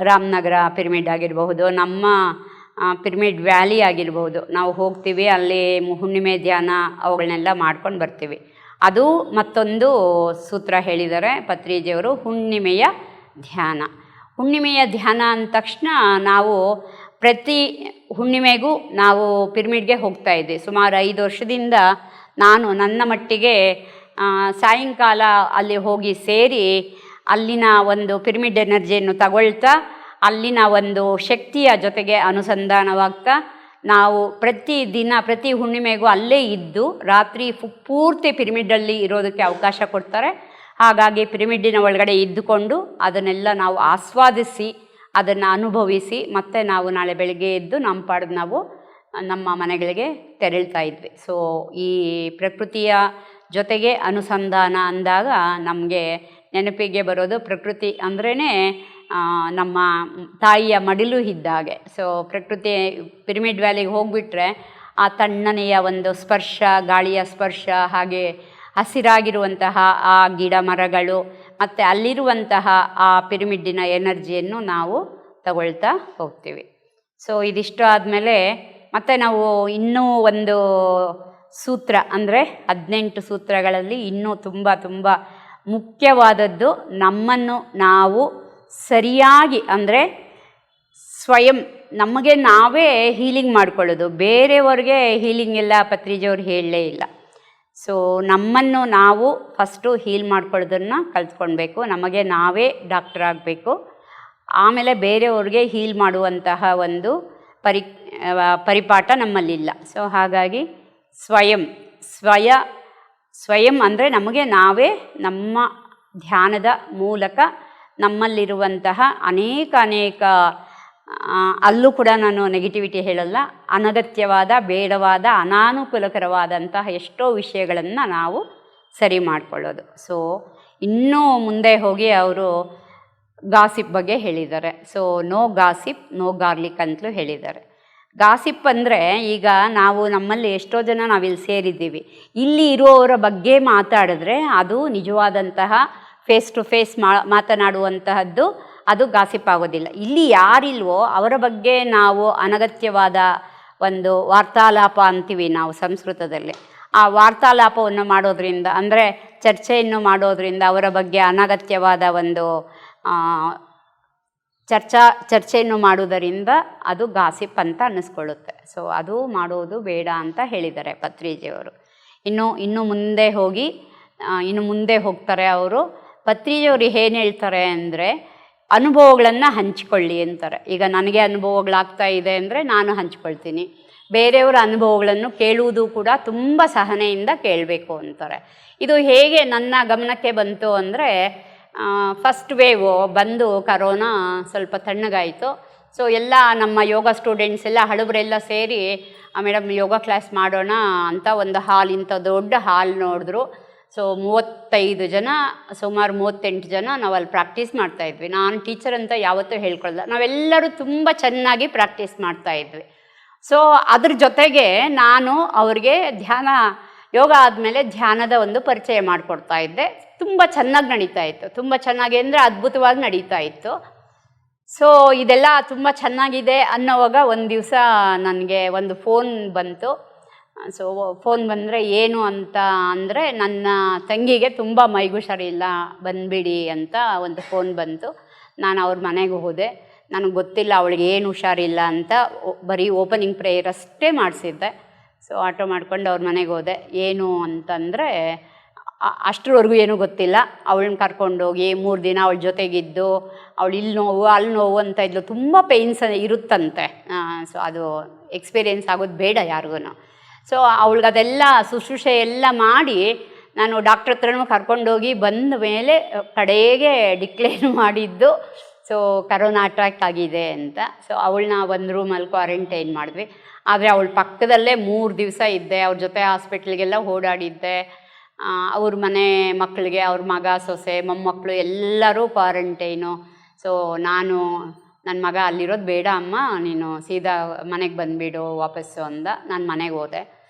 ರಾಮನಗರ ಪಿರಮಿಡ್ ಆಗಿರಬಹುದು, ನಮ್ಮ ಪಿರಮಿಡ್ ವ್ಯಾಲಿ ಆಗಿರ್ಬೋದು, ನಾವು ಹೋಗ್ತೀವಿ, ಅಲ್ಲಿ ಹುಣ್ಣಿಮೆ ಧ್ಯಾನ ಅವುಗಳನ್ನೆಲ್ಲ ಮಾಡ್ಕೊಂಡು ಬರ್ತೀವಿ. ಅದು ಮತ್ತೊಂದು ಸೂತ್ರ ಹೇಳಿದ್ದಾರೆ ಪತ್ರಿಜಿಯವರು, ಹುಣ್ಣಿಮೆಯ ಧ್ಯಾನ. ಹುಣ್ಣಿಮೆಯ ಧ್ಯಾನ ಅಂದ ತಕ್ಷಣ ನಾವು ಪ್ರತಿ ಹುಣ್ಣಿಮೆಗೂ ನಾವು ಪಿರಮಿಡ್ಗೆ ಹೋಗ್ತಾ ಇದ್ವಿ. ಸುಮಾರು 5 ವರ್ಷದಿಂದ ನಾನು ನನ್ನ ಮಟ್ಟಿಗೆ ಸಾಯಂಕಾಲ ಅಲ್ಲಿ ಹೋಗಿ ಸೇರಿ ಅಲ್ಲಿನ ಒಂದು ಪಿರಮಿಡ್ ಎನರ್ಜಿಯನ್ನು ತಗೊಳ್ತಾ, ಅಲ್ಲಿನ ಒಂದು ಶಕ್ತಿಯ ಜೊತೆಗೆ ಅನುಸಂಧಾನವಾಗ್ತಾ ನಾವು ಪ್ರತಿ ಹುಣ್ಣಿಮೆಗೂ ಅಲ್ಲೇ ಇದ್ದು ರಾತ್ರಿ ಪೂರ್ತಿ ಪಿರಮಿಡಲ್ಲಿ ಇರೋದಕ್ಕೆ ಅವಕಾಶ ಕೊಡ್ತಾರೆ. ಹಾಗಾಗಿ ಪಿರಮಿಡ್ಡಿನ ಒಳಗಡೆ ಇದ್ದುಕೊಂಡು ಅದನ್ನೆಲ್ಲ ನಾವು ಆಸ್ವಾದಿಸಿ, ಅದನ್ನು ಅನುಭವಿಸಿ, ಮತ್ತು ನಾವು ನಾಳೆ ಬೆಳಗ್ಗೆ ಎದ್ದು ನಮ್ಮ ಪಾಡಿಗೆ ನಾವು ನಮ್ಮ ಮನೆಗಳಿಗೆ ತೆರಳ್ತಾ ಇದ್ವಿ. ಸೊ ಈ ಪ್ರಕೃತಿಯ ಜೊತೆಗೆ ಅನುಸಂಧಾನ ಅಂದಾಗ ನಮಗೆ ನೆನಪಿಗೆ ಬರೋದು, ಪ್ರಕೃತಿ ಅಂದ್ರೇ ನಮ್ಮ ತಾಯಿಯ ಮಡಿಲು ಇದ್ದಾಗೆ. ಸೊ ಪ್ರಕೃತಿ ಪಿರಮಿಡ್ ವ್ಯಾಲಿಗೆ ಹೋಗಿಬಿಟ್ರೆ ಆ ತಣ್ಣನೆಯ ಒಂದು ಸ್ಪರ್ಶ, ಗಾಳಿಯ ಸ್ಪರ್ಶ, ಹಾಗೆ ಹಸಿರಾಗಿರುವಂತಹ ಆ ಗಿಡ ಮರಗಳು ಮತ್ತು ಅಲ್ಲಿರುವಂತಹ ಆ ಪಿರಮಿಡ್ಡಿನ ಎನರ್ಜಿಯನ್ನು ನಾವು ತಗೊಳ್ತಾ ಹೋಗ್ತೀವಿ. ಸೊ ಇದಿಷ್ಟು ಆದಮೇಲೆ ಮತ್ತು ನಾವು ಇನ್ನೂ ಒಂದು ಸೂತ್ರ ಅಂದರೆ 18 ಸೂತ್ರಗಳಲ್ಲಿ ಇನ್ನೂ ತುಂಬ ಮುಖ್ಯವಾದದ್ದು, ನಮ್ಮನ್ನು ನಾವು ಸರಿಯಾಗಿ ಅಂದರೆ ಸ್ವಯಂ ನಮಗೆ ನಾವೇ ಹೀಲಿಂಗ್ ಮಾಡ್ಕೊಳ್ಳೋದು. ಬೇರೆಯವ್ರಿಗೆ ಹೀಲಿಂಗ್ ಎಲ್ಲ ಪತ್ರಿಜಿಯವ್ರು ಹೇಳಲೇ ಇಲ್ಲ. ಸೊ ನಮ್ಮನ್ನು ನಾವು ಫಸ್ಟು ಹೀಲ್ ಮಾಡ್ಕೊಳ್ಳೋದನ್ನು ಕಲ್ತ್ಕೊಳ್ಬೇಕು. ನಮಗೆ ನಾವೇ ಡಾಕ್ಟರ್ ಆಗಬೇಕು. ಆಮೇಲೆ ಬೇರೆಯವ್ರಿಗೆ ಹೀಲ್ ಮಾಡುವಂತಹ ಒಂದು ಪರಿಪಾಠ ನಮ್ಮಲ್ಲಿಲ್ಲ. ಸೊ ಹಾಗಾಗಿ ಸ್ವಯಂ ಅಂದರೆ ನಮಗೆ ನಾವೇ ನಮ್ಮ ಧ್ಯಾನದ ಮೂಲಕ ನಮ್ಮಲ್ಲಿರುವಂತಹ ಅನೇಕ ಅಲ್ಲೂ ಕೂಡ ನಾನು ನೆಗೆಟಿವಿಟಿ ಹೇಳಲ್ಲ, ಅನಗತ್ಯವಾದ, ಬೇಡವಾದ, ಅನಾನುಕೂಲಕರವಾದಂತಹ ಎಷ್ಟೋ ವಿಷಯಗಳನ್ನು ನಾವು ಸರಿ ಮಾಡಿಕೊಳ್ಳೋದು. ಸೊ ಇನ್ನೂ ಮುಂದೆ ಹೋಗಿ ಅವರು ಗಾಸಿಪ್ ಬಗ್ಗೆ ಹೇಳಿದ್ದಾರೆ. So no gossip, no garlic ಅಂತಲೂ ಹೇಳಿದ್ದಾರೆ. ಗಾಸಿಪ್ ಅಂದರೆ ಈಗ ನಾವು ನಮ್ಮಲ್ಲಿ ಎಷ್ಟೋ ಜನ ನಾವಿಲ್ಲಿ ಸೇರಿದ್ದೀವಿ, ಇಲ್ಲಿ ಇರುವವರ ಬಗ್ಗೆ ಮಾತಾಡಿದ್ರೆ ಅದು ನಿಜವಾದಂತಹ ಫೇಸ್ ಟು ಫೇಸ್ ಮಾತನಾಡುವಂತಹದ್ದು, ಅದು ಗಾಸಿಪ್ ಆಗೋದಿಲ್ಲ. ಇಲ್ಲಿ ಯಾರಿಲ್ವೋ ಅವರ ಬಗ್ಗೆ ನಾವು ಅನಗತ್ಯವಾದ ಒಂದು ವಾರ್ತಾಲಾಪ ಅಂತೀವಿ ನಾವು ಸಂಸ್ಕೃತದಲ್ಲಿ. ಆ ವಾರ್ತಾಲಾಪವನ್ನು ಮಾಡೋದ್ರಿಂದ, ಅಂದರೆ ಚರ್ಚೆಯನ್ನು ಮಾಡೋದ್ರಿಂದ, ಅವರ ಬಗ್ಗೆ ಅನಗತ್ಯವಾದ ಒಂದು ಚರ್ಚೆಯನ್ನು ಮಾಡುವುದರಿಂದ ಅದು ಗಾಸಿಪ್ ಅಂತ ಅನ್ನಿಸ್ಕೊಳ್ಳುತ್ತೆ. ಸೊ ಅದು ಮಾಡೋದು ಬೇಡ ಅಂತ ಹೇಳಿದ್ದಾರೆ ಪತ್ರಿಜಿಯವರು. ಇನ್ನು ಮುಂದೆ ಹೋಗ್ತಾರೆ ಅವರು. ಪತ್ರಿಜಿಯವರು ಏನು ಹೇಳ್ತಾರೆ ಅಂದರೆ, ಅನುಭವಗಳನ್ನು ಹಂಚಿಕೊಳ್ಳಿ ಅಂತಾರೆ. ಈಗ ನನಗೆ ಅನುಭವಗಳಾಗ್ತಾ ಇದೆ ಅಂದರೆ ನಾನು ಹಂಚ್ಕೊಳ್ತೀನಿ. ಬೇರೆಯವರ ಅನುಭವಗಳನ್ನು ಕೇಳುವುದು ಕೂಡ ತುಂಬ ಸಹನೆಯಿಂದ ಕೇಳಬೇಕು ಅಂತಾರೆ. ಇದು ಹೇಗೆ ನನ್ನ ಗಮನಕ್ಕೆ ಬಂತು ಅಂದರೆ, ಫಸ್ಟ್ ವೇವು ಬಂದು ಕರೋನಾ ಸ್ವಲ್ಪ ತಣ್ಣಗಾಯಿತು. ಸೊ ಎಲ್ಲ ನಮ್ಮ ಯೋಗ ಸ್ಟೂಡೆಂಟ್ಸ್ ಎಲ್ಲ ಹಳಬರೆಲ್ಲ ಸೇರಿ ಮೇಡಮ್ ಯೋಗ ಕ್ಲಾಸ್ ಮಾಡೋಣ ಅಂತ ಒಂದು ಹಾಲ್, ಇಂಥ ದೊಡ್ಡ ಹಾಲ್ ನೋಡಿದ್ರು. ಸೊ 35 ಜನ, ಸುಮಾರು 38 ಜನ ನಾವು ಅಲ್ಲಿ ಪ್ರಾಕ್ಟೀಸ್ ಮಾಡ್ತಾಯಿದ್ವಿ. ನಾನು ಟೀಚರ್ ಅಂತ ಯಾವತ್ತೂ ಹೇಳ್ಕೊಳ್ಳಲ್ಲ, ನಾವೆಲ್ಲರೂ ತುಂಬ ಚೆನ್ನಾಗಿ ಪ್ರಾಕ್ಟೀಸ್ ಮಾಡ್ತಾಯಿದ್ವಿ. ಸೊ ಅದ್ರ ಜೊತೆಗೆ ನಾನು ಅವ್ರಿಗೆ ಯೋಗ ಆದಮೇಲೆ ಧ್ಯಾನದ ಒಂದು ಪರಿಚಯ ಮಾಡಿಕೊಡ್ತಾ ಇದ್ದೆ. ತುಂಬ ಚೆನ್ನಾಗಿ ನಡೀತಾ ಇತ್ತು, ತುಂಬ ಚೆನ್ನಾಗಿ ಅಂದರೆ ಅದ್ಭುತವಾಗಿ ನಡೀತಾ ಇತ್ತು. ಸೊ ಇದೆಲ್ಲ ತುಂಬ ಚೆನ್ನಾಗಿದೆ ಅನ್ನೋವಾಗ ಒಂದು ದಿವಸ ನನಗೆ ಒಂದು ಫೋನ್ ಬಂತು. ಸೊ ಫೋನ್ ಬಂದರೆ ಏನು ಅಂತ ಅಂದರೆ, ನನ್ನ ತಂಗಿಗೆ ತುಂಬ ಮೈಗೂ ಹುಷಾರಿಲ್ಲ, ಬಂದುಬಿಡಿ ಅಂತ ಒಂದು ಫೋನ್ ಬಂತು. ನಾನು ಅವ್ರ ಮನೆಗೆ ಹೋದೆ. ನನಗೆ ಗೊತ್ತಿಲ್ಲ ಅವಳಿಗೆ ಏನು ಹುಷಾರಿಲ್ಲ ಅಂತ, ಬರೀ ಓಪನಿಂಗ್ ಪ್ರೇಯರ್ ಅಷ್ಟೇ ಮಾಡಿಸಿದ್ದೆ. ಸೊ ಆಟೋ ಮಾಡ್ಕೊಂಡು ಅವ್ರ ಮನೆಗೆ ಹೋದೆ. ಏನು ಅಂತಂದರೆ, ಅಷ್ಟರವರೆಗೂ ಏನೂ ಗೊತ್ತಿಲ್ಲ. ಅವಳನ್ನ ಕರ್ಕೊಂಡೋಗಿ 3 ದಿನ ಅವಳ ಜೊತೆಗಿದ್ದು, ಅವಳು ಇಲ್ಲಿ ನೋವು ಅಲ್ಲಿ ನೋವು ಅಂತ ಇದ್ಲು. ತುಂಬ ಪೇಯ್ನ್ಸ್ ಇರುತ್ತಂತೆ. ಸೊ ಅದು ಎಕ್ಸ್ಪೀರಿಯೆನ್ಸ್ ಆಗೋದು ಬೇಡ ಯಾರಿಗೂ. ಸೊ ಅವಳಿಗದೆಲ್ಲ ಶುಶ್ರೂಷೆ ಎಲ್ಲ ಮಾಡಿ ನಾನು ಡಾಕ್ಟ್ರ್ ಹತ್ರನೂ ಕರ್ಕೊಂಡೋಗಿ ಬಂದ ಮೇಲೆ ಕಡೆಗೆ ಡಿಕ್ಲೇರ್ ಮಾಡಿದ್ದು, ಸೊ ಕರೋನಾ ಅಟ್ಯಾಕ್ ಆಗಿದೆ ಅಂತ. ಸೊ ಅವಳನ್ನ ಒಂದು ರೂಮಲ್ಲಿ ಕ್ವಾರಂಟೈನ್ ಮಾಡಿದ್ವಿ. ಆದರೆ ಅವಳ ಪಕ್ಕದಲ್ಲೇ 3 ದಿವಸ ಇದ್ದೆ. ಅವ್ರ ಜೊತೆ ಹಾಸ್ಪಿಟ್ಲಿಗೆಲ್ಲ ಓಡಾಡಿದ್ದೆ. ಅವ್ರ ಮನೆ ಮಕ್ಕಳಿಗೆ, ಅವ್ರ ಮಗ, ಸೊಸೆ, ಮೊಮ್ಮಕ್ಕಳು ಎಲ್ಲರೂ ಕ್ವಾರಂಟೈನು. ಸೊ ನನ್ನ ಮಗ ಅಲ್ಲಿರೋದು ಬೇಡ ಅಮ್ಮ, ನೀನು ಸೀದಾ ಮನೆಗೆ ಬಂದುಬಿಡು ವಾಪಸ್ಸು ಅಂದ. ನಾನು ಮನೆಗೆ ಹೋದೆ.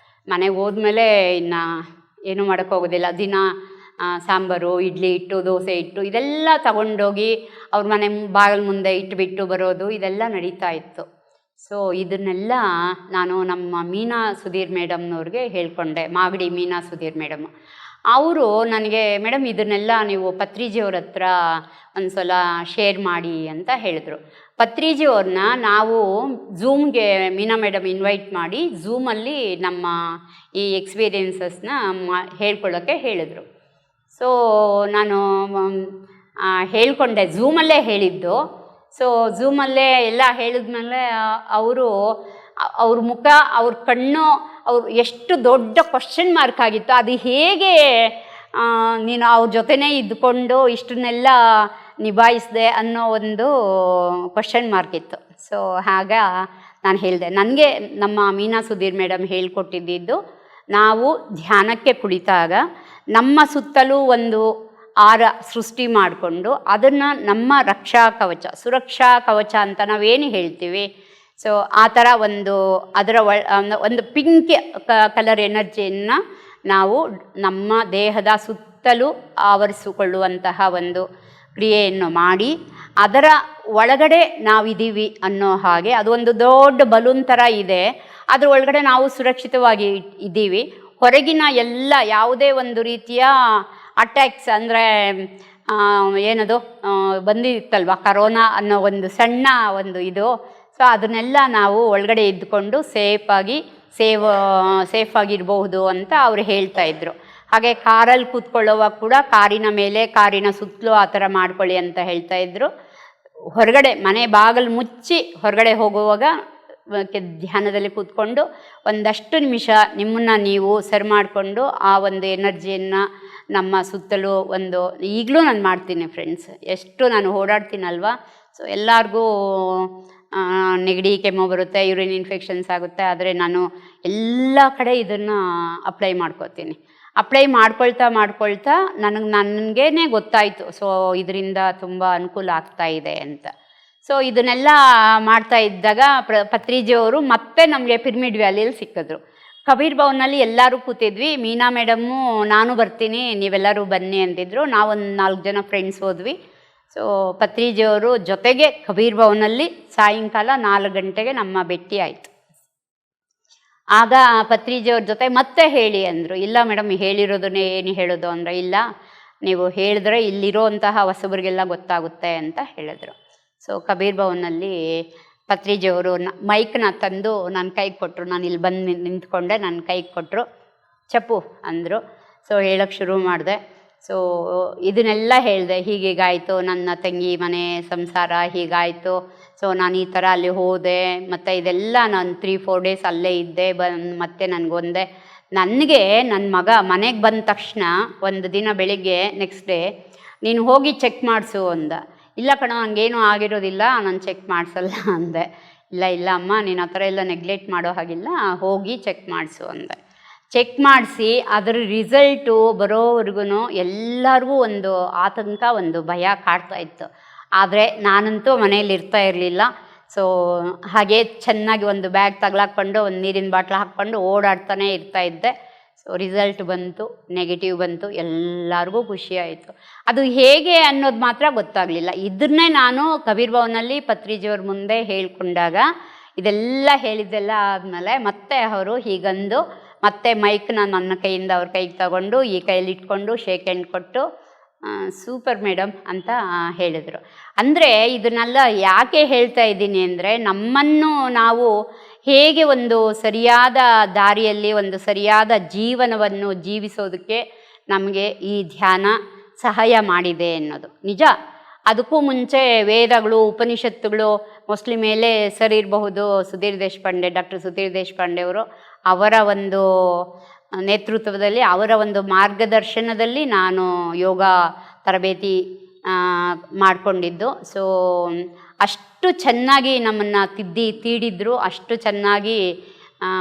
ಮನೆಗೆ ಹೋದ್ಮೇಲೆ ಇನ್ನು ಏನೂ ಮಾಡೋಕ್ಕೋಗೋದಿಲ್ಲ. ದಿನ ಸಾಂಬಾರು, ಇಡ್ಲಿ ಹಿಟ್ಟು, ದೋಸೆ ಹಿಟ್ಟು ಇದೆಲ್ಲ ತಗೊಂಡೋಗಿ ಅವ್ರ ಮನೆ ಬಾಗಿಲ ಮುಂದೆ ಇಟ್ಬಿಟ್ಟು ಬರೋದು, ಇದೆಲ್ಲ ನಡೀತಾ ಇತ್ತು. ಸೊ ಇದನ್ನೆಲ್ಲ ನಾನು ನಮ್ಮ ಮೀನಾ ಸುಧೀರ್ ಮೇಡಮ್ನವ್ರಿಗೆ ಹೇಳ್ಕೊಂಡೆ, ಮಾಗಡಿ ಮೀನಾ ಸುಧೀರ್ ಮೇಡಮ್. ಅವರು ನನಗೆ, ಮೇಡಮ್ ಇದನ್ನೆಲ್ಲ ನೀವು ಪತ್ರಿಜಿಯವ್ರ ಹತ್ರ ಒಂದು ಸಲ ಶೇರ್ ಮಾಡಿ ಅಂತ ಹೇಳಿದ್ರು. ಪತ್ರಿಜಿಯವ್ರನ್ನ ನಾವು ಝೂಮ್ಗೆ ಮೀನಾ ಮೇಡಮ್ ಇನ್ವೈಟ್ ಮಾಡಿ ಝೂಮಲ್ಲಿ ನಮ್ಮ ಈ ಎಕ್ಸ್ಪೀರಿಯೆನ್ಸಸ್ನ ಹೇಳ್ಕೊಳ್ಳೋಕ್ಕೆ ಹೇಳಿದರು. ಸೊ ನಾನು ಹೇಳ್ಕೊಂಡೆ, ಝೂಮಲ್ಲೇ ಹೇಳಿದ್ದು. ಸೊ ಝೂಮಲ್ಲೇ ಎಲ್ಲ ಹೇಳಿದ್ಮೇಲೆ ಅವ್ರ ಮುಖ, ಅವ್ರ ಕಣ್ಣು, ಅವ್ರು ಎಷ್ಟು ದೊಡ್ಡ ಕ್ವಶನ್ ಮಾರ್ಕ್ ಆಗಿತ್ತು. ಅದು ಹೇಗೆ ನೀನು ಅವ್ರ ಜೊತೆನೇ ಇದ್ದುಕೊಂಡು ಇಷ್ಟನ್ನೆಲ್ಲ ನಿಭಾಯಿಸಿದೆ ಅನ್ನೋ ಒಂದು ಕ್ವಶನ್ ಮಾರ್ಕ್ ಇತ್ತು. ಸೊ ಆಗ ನಾನು ಹೇಳಿದೆ, ನನಗೆ ನಮ್ಮ ಮೀನಾ ಸುಧೀರ್ ಮೇಡಮ್ ಹೇಳ್ಕೊಟ್ಟಿದ್ದು, ನಾವು ಧ್ಯಾನಕ್ಕೆ ಕುಳಿತಾಗ ನಮ್ಮ ಸುತ್ತಲೂ ಒಂದು ಆರ ಸೃಷ್ಟಿ ಮಾಡಿಕೊಂಡು ಅದನ್ನು ನಮ್ಮ ರಕ್ಷಾ ಕವಚ, ಸುರಕ್ಷಾ ಕವಚ ಅಂತ ನಾವೇನು ಹೇಳ್ತೀವಿ. ಸೊ ಆ ಥರ ಅದರ ಒಂದು ಪಿಂಕ್ ಕಲರ್ ಎನರ್ಜಿಯನ್ನು ನಾವು ನಮ್ಮ ದೇಹದ ಸುತ್ತಲೂ ಆವರಿಸಿಕೊಳ್ಳುವಂತಹ ಒಂದು ಕ್ರಿಯೆಯನ್ನು ಮಾಡಿ, ಅದರ ಒಳಗಡೆ ನಾವಿದ್ದೀವಿ ಅನ್ನೋ ಹಾಗೆ, ಅದೊಂದು ದೊಡ್ಡ ಬಲೂನ್ ಥರ ಇದೆ, ಅದ್ರ ಒಳಗಡೆ ನಾವು ಸುರಕ್ಷಿತವಾಗಿ ಇದ್ದೀವಿ. ಹೊರಗಿನ ಎಲ್ಲ ಯಾವುದೇ ಒಂದು ರೀತಿಯ ಅಟ್ಯಾಕ್ಸ್, ಅಂದರೆ ಏನದು ಬಂದಿತ್ತಲ್ವ ಕರೋನಾ ಅನ್ನೋ ಒಂದು ಸಣ್ಣ ಒಂದು ಇದು. ಸೊ ಅದನ್ನೆಲ್ಲ ನಾವು ಒಳಗಡೆ ಇದ್ದುಕೊಂಡು ಸೇಫಾಗಿರಬಹುದು ಅಂತ ಅವರು ಹೇಳ್ತಾಯಿದ್ರು. ಹಾಗೆ ಕಾರಲ್ಲಿ ಕೂತ್ಕೊಳ್ಳೋವಾಗ ಕೂಡ ಕಾರಿನ ಮೇಲೆ, ಕಾರಿನ ಸುತ್ತಲೂ ಆ ಥರ ಮಾಡ್ಕೊಳ್ಳಿ ಅಂತ ಹೇಳ್ತಾಯಿದ್ರು. ಹೊರಗಡೆ ಮನೆ ಬಾಗಿಲು ಮುಚ್ಚಿ ಹೊರಗಡೆ ಹೋಗುವಾಗ ಧ್ಯಾನದಲ್ಲಿ ಕೂತ್ಕೊಂಡು ಒಂದಷ್ಟು ನಿಮಿಷ ನಿಮ್ಮನ್ನು ನೀವು ಸರಿ ಮಾಡಿಕೊಂಡು ಆ ಒಂದು ಎನರ್ಜಿಯನ್ನು ನಮ್ಮ ಸುತ್ತಲೂ ಒಂದು ಈಗಲೂ ನಾನು ಮಾಡ್ತೀನಿ ಫ್ರೆಂಡ್ಸ್. ಎಷ್ಟು ನಾನು ಓಡಾಡ್ತೀನಲ್ವ, ಸೊ ಎಲ್ಲರಿಗೂ ನೆಗಡಿ ಕೆಮ್ಮು ಬರುತ್ತೆ, ಯೂರಿನ್ ಇನ್ಫೆಕ್ಷನ್ಸ್ ಆಗುತ್ತೆ. ಆದರೆ ನಾನು ಎಲ್ಲ ಕಡೆ ಇದನ್ನು ಅಪ್ಲೈ ಮಾಡ್ಕೋತೀನಿ. ಅಪ್ಲೈ ಮಾಡ್ಕೊಳ್ತಾ ನನಗೇ ಗೊತ್ತಾಯಿತು, ಸೊ ಇದರಿಂದ ತುಂಬ ಅನುಕೂಲ ಆಗ್ತಾ ಇದೆ ಅಂತ. ಸೊ ಇದನ್ನೆಲ್ಲ ಮಾಡ್ತಾ ಇದ್ದಾಗ ಪತ್ರಿಜಿಯವರು ಮತ್ತೆ ನಮಗೆ ಪಿರಮಿಡ್ ವ್ಯಾಲಿಯಲ್ಲಿ ಸಿಕ್ಕಿದ್ರು. ಕಬೀರ್ ಭವನಲ್ಲಿ ಎಲ್ಲರೂ ಕೂತಿದ್ವಿ. ಮೀನಾ ಮೇಡಮ್ಮು ನಾನು ಬರ್ತೀನಿ, ನೀವೆಲ್ಲರೂ ಬನ್ನಿ ಅಂತಿದ್ರು. ನಾವೊಂದು 4 ಜನ ಫ್ರೆಂಡ್ಸ್ ಹೋದ್ವಿ. ಸೊ ಪತ್ರಿಜಿಯವರು ಜೊತೆಗೆ ಕಬೀರ್ ಭವನಲ್ಲಿ ಸಾಯಂಕಾಲ 4 ಗಂಟೆಗೆ ನಮ್ಮ ಭೇಟಿ ಆಯಿತು. ಆಗ ಪತ್ರಿಜಿಯವ್ರ ಜೊತೆ ಮತ್ತೆ ಹೇಳಿ ಅಂದರು. ಇಲ್ಲ ಮೇಡಮ್, ಹೇಳಿರೋದನ್ನೇ ಏನು ಹೇಳೋದು ಅಂದರೆ, ಇಲ್ಲ ನೀವು ಹೇಳಿದ್ರೆ ಇಲ್ಲಿರೋಂತಹ ಹೊಸಬರಿಗೆಲ್ಲ ಗೊತ್ತಾಗುತ್ತೆ ಅಂತ ಹೇಳಿದ್ರು. ಸೊ ಕಬೀರ್ ಭವನಲ್ಲಿ ಪತ್ರಿಜಿಯವರು ಮೈಕ್ನ ತಂದು ನನ್ನ ಕೈಗೆ ಕೊಟ್ಟರು. ನಾನು ಇಲ್ಲಿ ಬಂದು ನಿಂತ್ಕೊಂಡೆ, ನನ್ನ ಕೈಗೆ ಕೊಟ್ಟರು. ಚಪ್ಪು ಅಂದರು. ಸೊ ಹೇಳೋಕ್ಕೆ ಶುರು ಮಾಡಿದೆ. ಸೊ ಇದನ್ನೆಲ್ಲ ಹೇಳಿದೆ, ಹೀಗೀಗಾಯಿತು, ನನ್ನ ತಂಗಿ ಮನೆ ಸಂಸಾರ ಹೀಗಾಯಿತು. ಸೊ ನಾನು ಈ ಥರ ಅಲ್ಲಿ ಹೋದೆ, ಮತ್ತು ಇದೆಲ್ಲ ನಾನು 3-4 ಡೇಸ್ ಅಲ್ಲೇ ಇದ್ದೆ. ಮತ್ತೆ ನನಗೆ ನನ್ನ ಮಗ ಮನೆಗೆ ಬಂದ ತಕ್ಷಣ ಒಂದು ದಿನ ಬೆಳಿಗ್ಗೆ ನೆಕ್ಸ್ಟ್ ಡೇ, ನೀನು ಹೋಗಿ ಚೆಕ್ ಮಾಡಿಸು ಅಂದ. ಇಲ್ಲ ಕಣೋ, ಹಂಗೇನೂ ಆಗಿರೋದಿಲ್ಲ, ನಾನು ಚೆಕ್ ಮಾಡಿಸಲ್ಲ ಅಂದೆ. ಇಲ್ಲ ಅಮ್ಮ, ನೀನು ಆ ಥರ ಎಲ್ಲ ನೆಗ್ಲೆಕ್ಟ್ ಮಾಡೋ ಹಾಗಿಲ್ಲ, ಹೋಗಿ ಚೆಕ್ ಮಾಡಿಸು ಅಂದೆ. ಚೆಕ್ ಮಾಡಿಸಿ ಅದರ ರಿಸಲ್ಟು ಬರೋವರೆಗೂ ಎಲ್ಲರಿಗೂ ಒಂದು ಆತಂಕ, ಒಂದು ಭಯ ಕಾಡ್ತಾ ಇತ್ತು. ಆದರೆ ನಾನಂತೂ ಮನೇಲಿ ಇರ್ತಾ ಇರಲಿಲ್ಲ. ಸೊ ಹಾಗೆ ಚೆನ್ನಾಗಿ ಒಂದು ಬ್ಯಾಗ್ ತಗಲಾಕ್ಕೊಂಡು ಒಂದು ನೀರಿನ ಬಾಟ್ಲು ಹಾಕ್ಕೊಂಡು ಓಡಾಡ್ತಾನೆ ಇದ್ದೆ. ಸೊ ರಿಸಲ್ಟ್ ಬಂತು, ನೆಗೆಟಿವ್ ಬಂತು. ಎಲ್ಲರಿಗೂ ಖುಷಿಯಾಯಿತು. ಅದು ಹೇಗೆ ಅನ್ನೋದು ಮಾತ್ರ ಗೊತ್ತಾಗಲಿಲ್ಲ. ಇದನ್ನೇ ನಾನು ಕಬೀರ್ ಭವನಲ್ಲಿ ಪತ್ರಿಜಿಯವ್ರ ಮುಂದೆ ಹೇಳ್ಕೊಂಡಾಗ, ಇದೆಲ್ಲ ಹೇಳಿದ್ದೆಲ್ಲ ಆದಮೇಲೆ ಮತ್ತೆ ಅವರು ಹೀಗಂದು ಮತ್ತೆ ಮೈಕ್ನ ನನ್ನ ಕೈಯಿಂದ ಅವ್ರ ಕೈಗೆ ತಗೊಂಡು ಈ ಕೈಯಲ್ಲಿ ಇಟ್ಕೊಂಡು ಶೇಕ್ ಹ್ಯಾಂಡ್ ಕೊಟ್ಟು ಸೂಪರ್ ಮೇಡಮ್ ಅಂತ ಹೇಳಿದರು. ಅಂದರೆ ಇದನ್ನೆಲ್ಲ ಯಾಕೆ ಹೇಳ್ತಾ ಇದ್ದೀನಿ ಅಂದರೆ, ನಮ್ಮನ್ನು ನಾವು ಹೇಗೆ ಒಂದು ಸರಿಯಾದ ದಾರಿಯಲ್ಲಿ ಒಂದು ಸರಿಯಾದ ಜೀವನವನ್ನು ಜೀವಿಸೋದಕ್ಕೆ ನಮಗೆ ಈ ಧ್ಯಾನ ಸಹಾಯ ಮಾಡಿದೆ ಅನ್ನೋದು ನಿಜ. ಅದಕ್ಕೂ ಮುಂಚೆ ವೇದಗಳು, ಉಪನಿಷತ್ತುಗಳು, ಮೋಸ್ಟ್ಲಿ ಮೇಲೆ ಸರ್ ಇರಬಹುದು ಡಾಕ್ಟರ್ ಸುಧೀರ್ ದೇಶಪಾಂಡೆ ಅವರು, ಅವರ ಒಂದು ನೇತೃತ್ವದಲ್ಲಿ, ಅವರ ಒಂದು ಮಾರ್ಗದರ್ಶನದಲ್ಲಿ ನಾನು ಯೋಗ ತರಬೇತಿ ಮಾಡಿಕೊಂಡಿದ್ದು. ಸೊ ಅಷ್ಟು ಚೆನ್ನಾಗಿ ನಮ್ಮನ್ನು ತೀಡಿದ್ರು, ಅಷ್ಟು ಚೆನ್ನಾಗಿ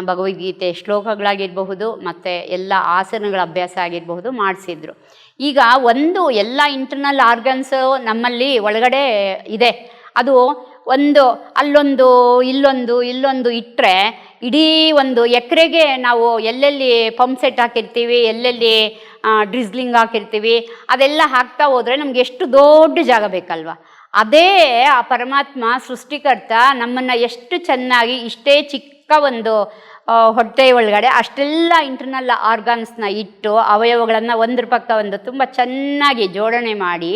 ಭಗವದ್ಗೀತೆ ಶ್ಲೋಕಗಳಾಗಿರಬಹುದು ಮತ್ತು ಎಲ್ಲ ಆಸನಗಳ ಅಭ್ಯಾಸ ಆಗಿರಬಹುದು ಮಾಡಿಸಿದ್ರು. ಈಗ ಎಲ್ಲ ಇಂಟರ್ನಲ್ ಆರ್ಗನ್ಸು ನಮ್ಮಲ್ಲಿ ಒಳಗಡೆ ಇದೆ. ಅದು ಇಲ್ಲೊಂದು ಇಟ್ಟರೆ ಇಡೀ ಒಂದು ಎಕರೆಗೆ ನಾವು ಎಲ್ಲೆಲ್ಲಿ ಪಂಪ್ ಸೆಟ್ ಹಾಕಿರ್ತೀವಿ, ಎಲ್ಲೆಲ್ಲಿ ಡ್ರಿಸ್ಲಿಂಗ್ ಹಾಕಿರ್ತೀವಿ, ಅದೆಲ್ಲ ಹಾಕ್ತಾ ಹೋದರೆ ನಮ್ಗೆ ಎಷ್ಟು ದೊಡ್ಡ ಜಾಗ ಬೇಕಲ್ವ. ಅದೇ ಆ ಪರಮಾತ್ಮ ಸೃಷ್ಟಿಕರ್ತ ನಮ್ಮನ್ನು ಎಷ್ಟು ಚೆನ್ನಾಗಿ ಇಷ್ಟೇ ಚಿಕ್ಕ ಒಂದು ಹೊಟ್ಟೆ ಒಳಗಡೆ ಅಷ್ಟೆಲ್ಲ ಇಂಟರ್ನಲ್ ಆರ್ಗನ್ಸ್ನ ಇಟ್ಟು, ಅವಯವಗಳನ್ನು ಒಂದ್ರ ಪಕ್ಕ ಒಂದು ತುಂಬ ಚೆನ್ನಾಗಿ ಜೋಡಣೆ ಮಾಡಿ,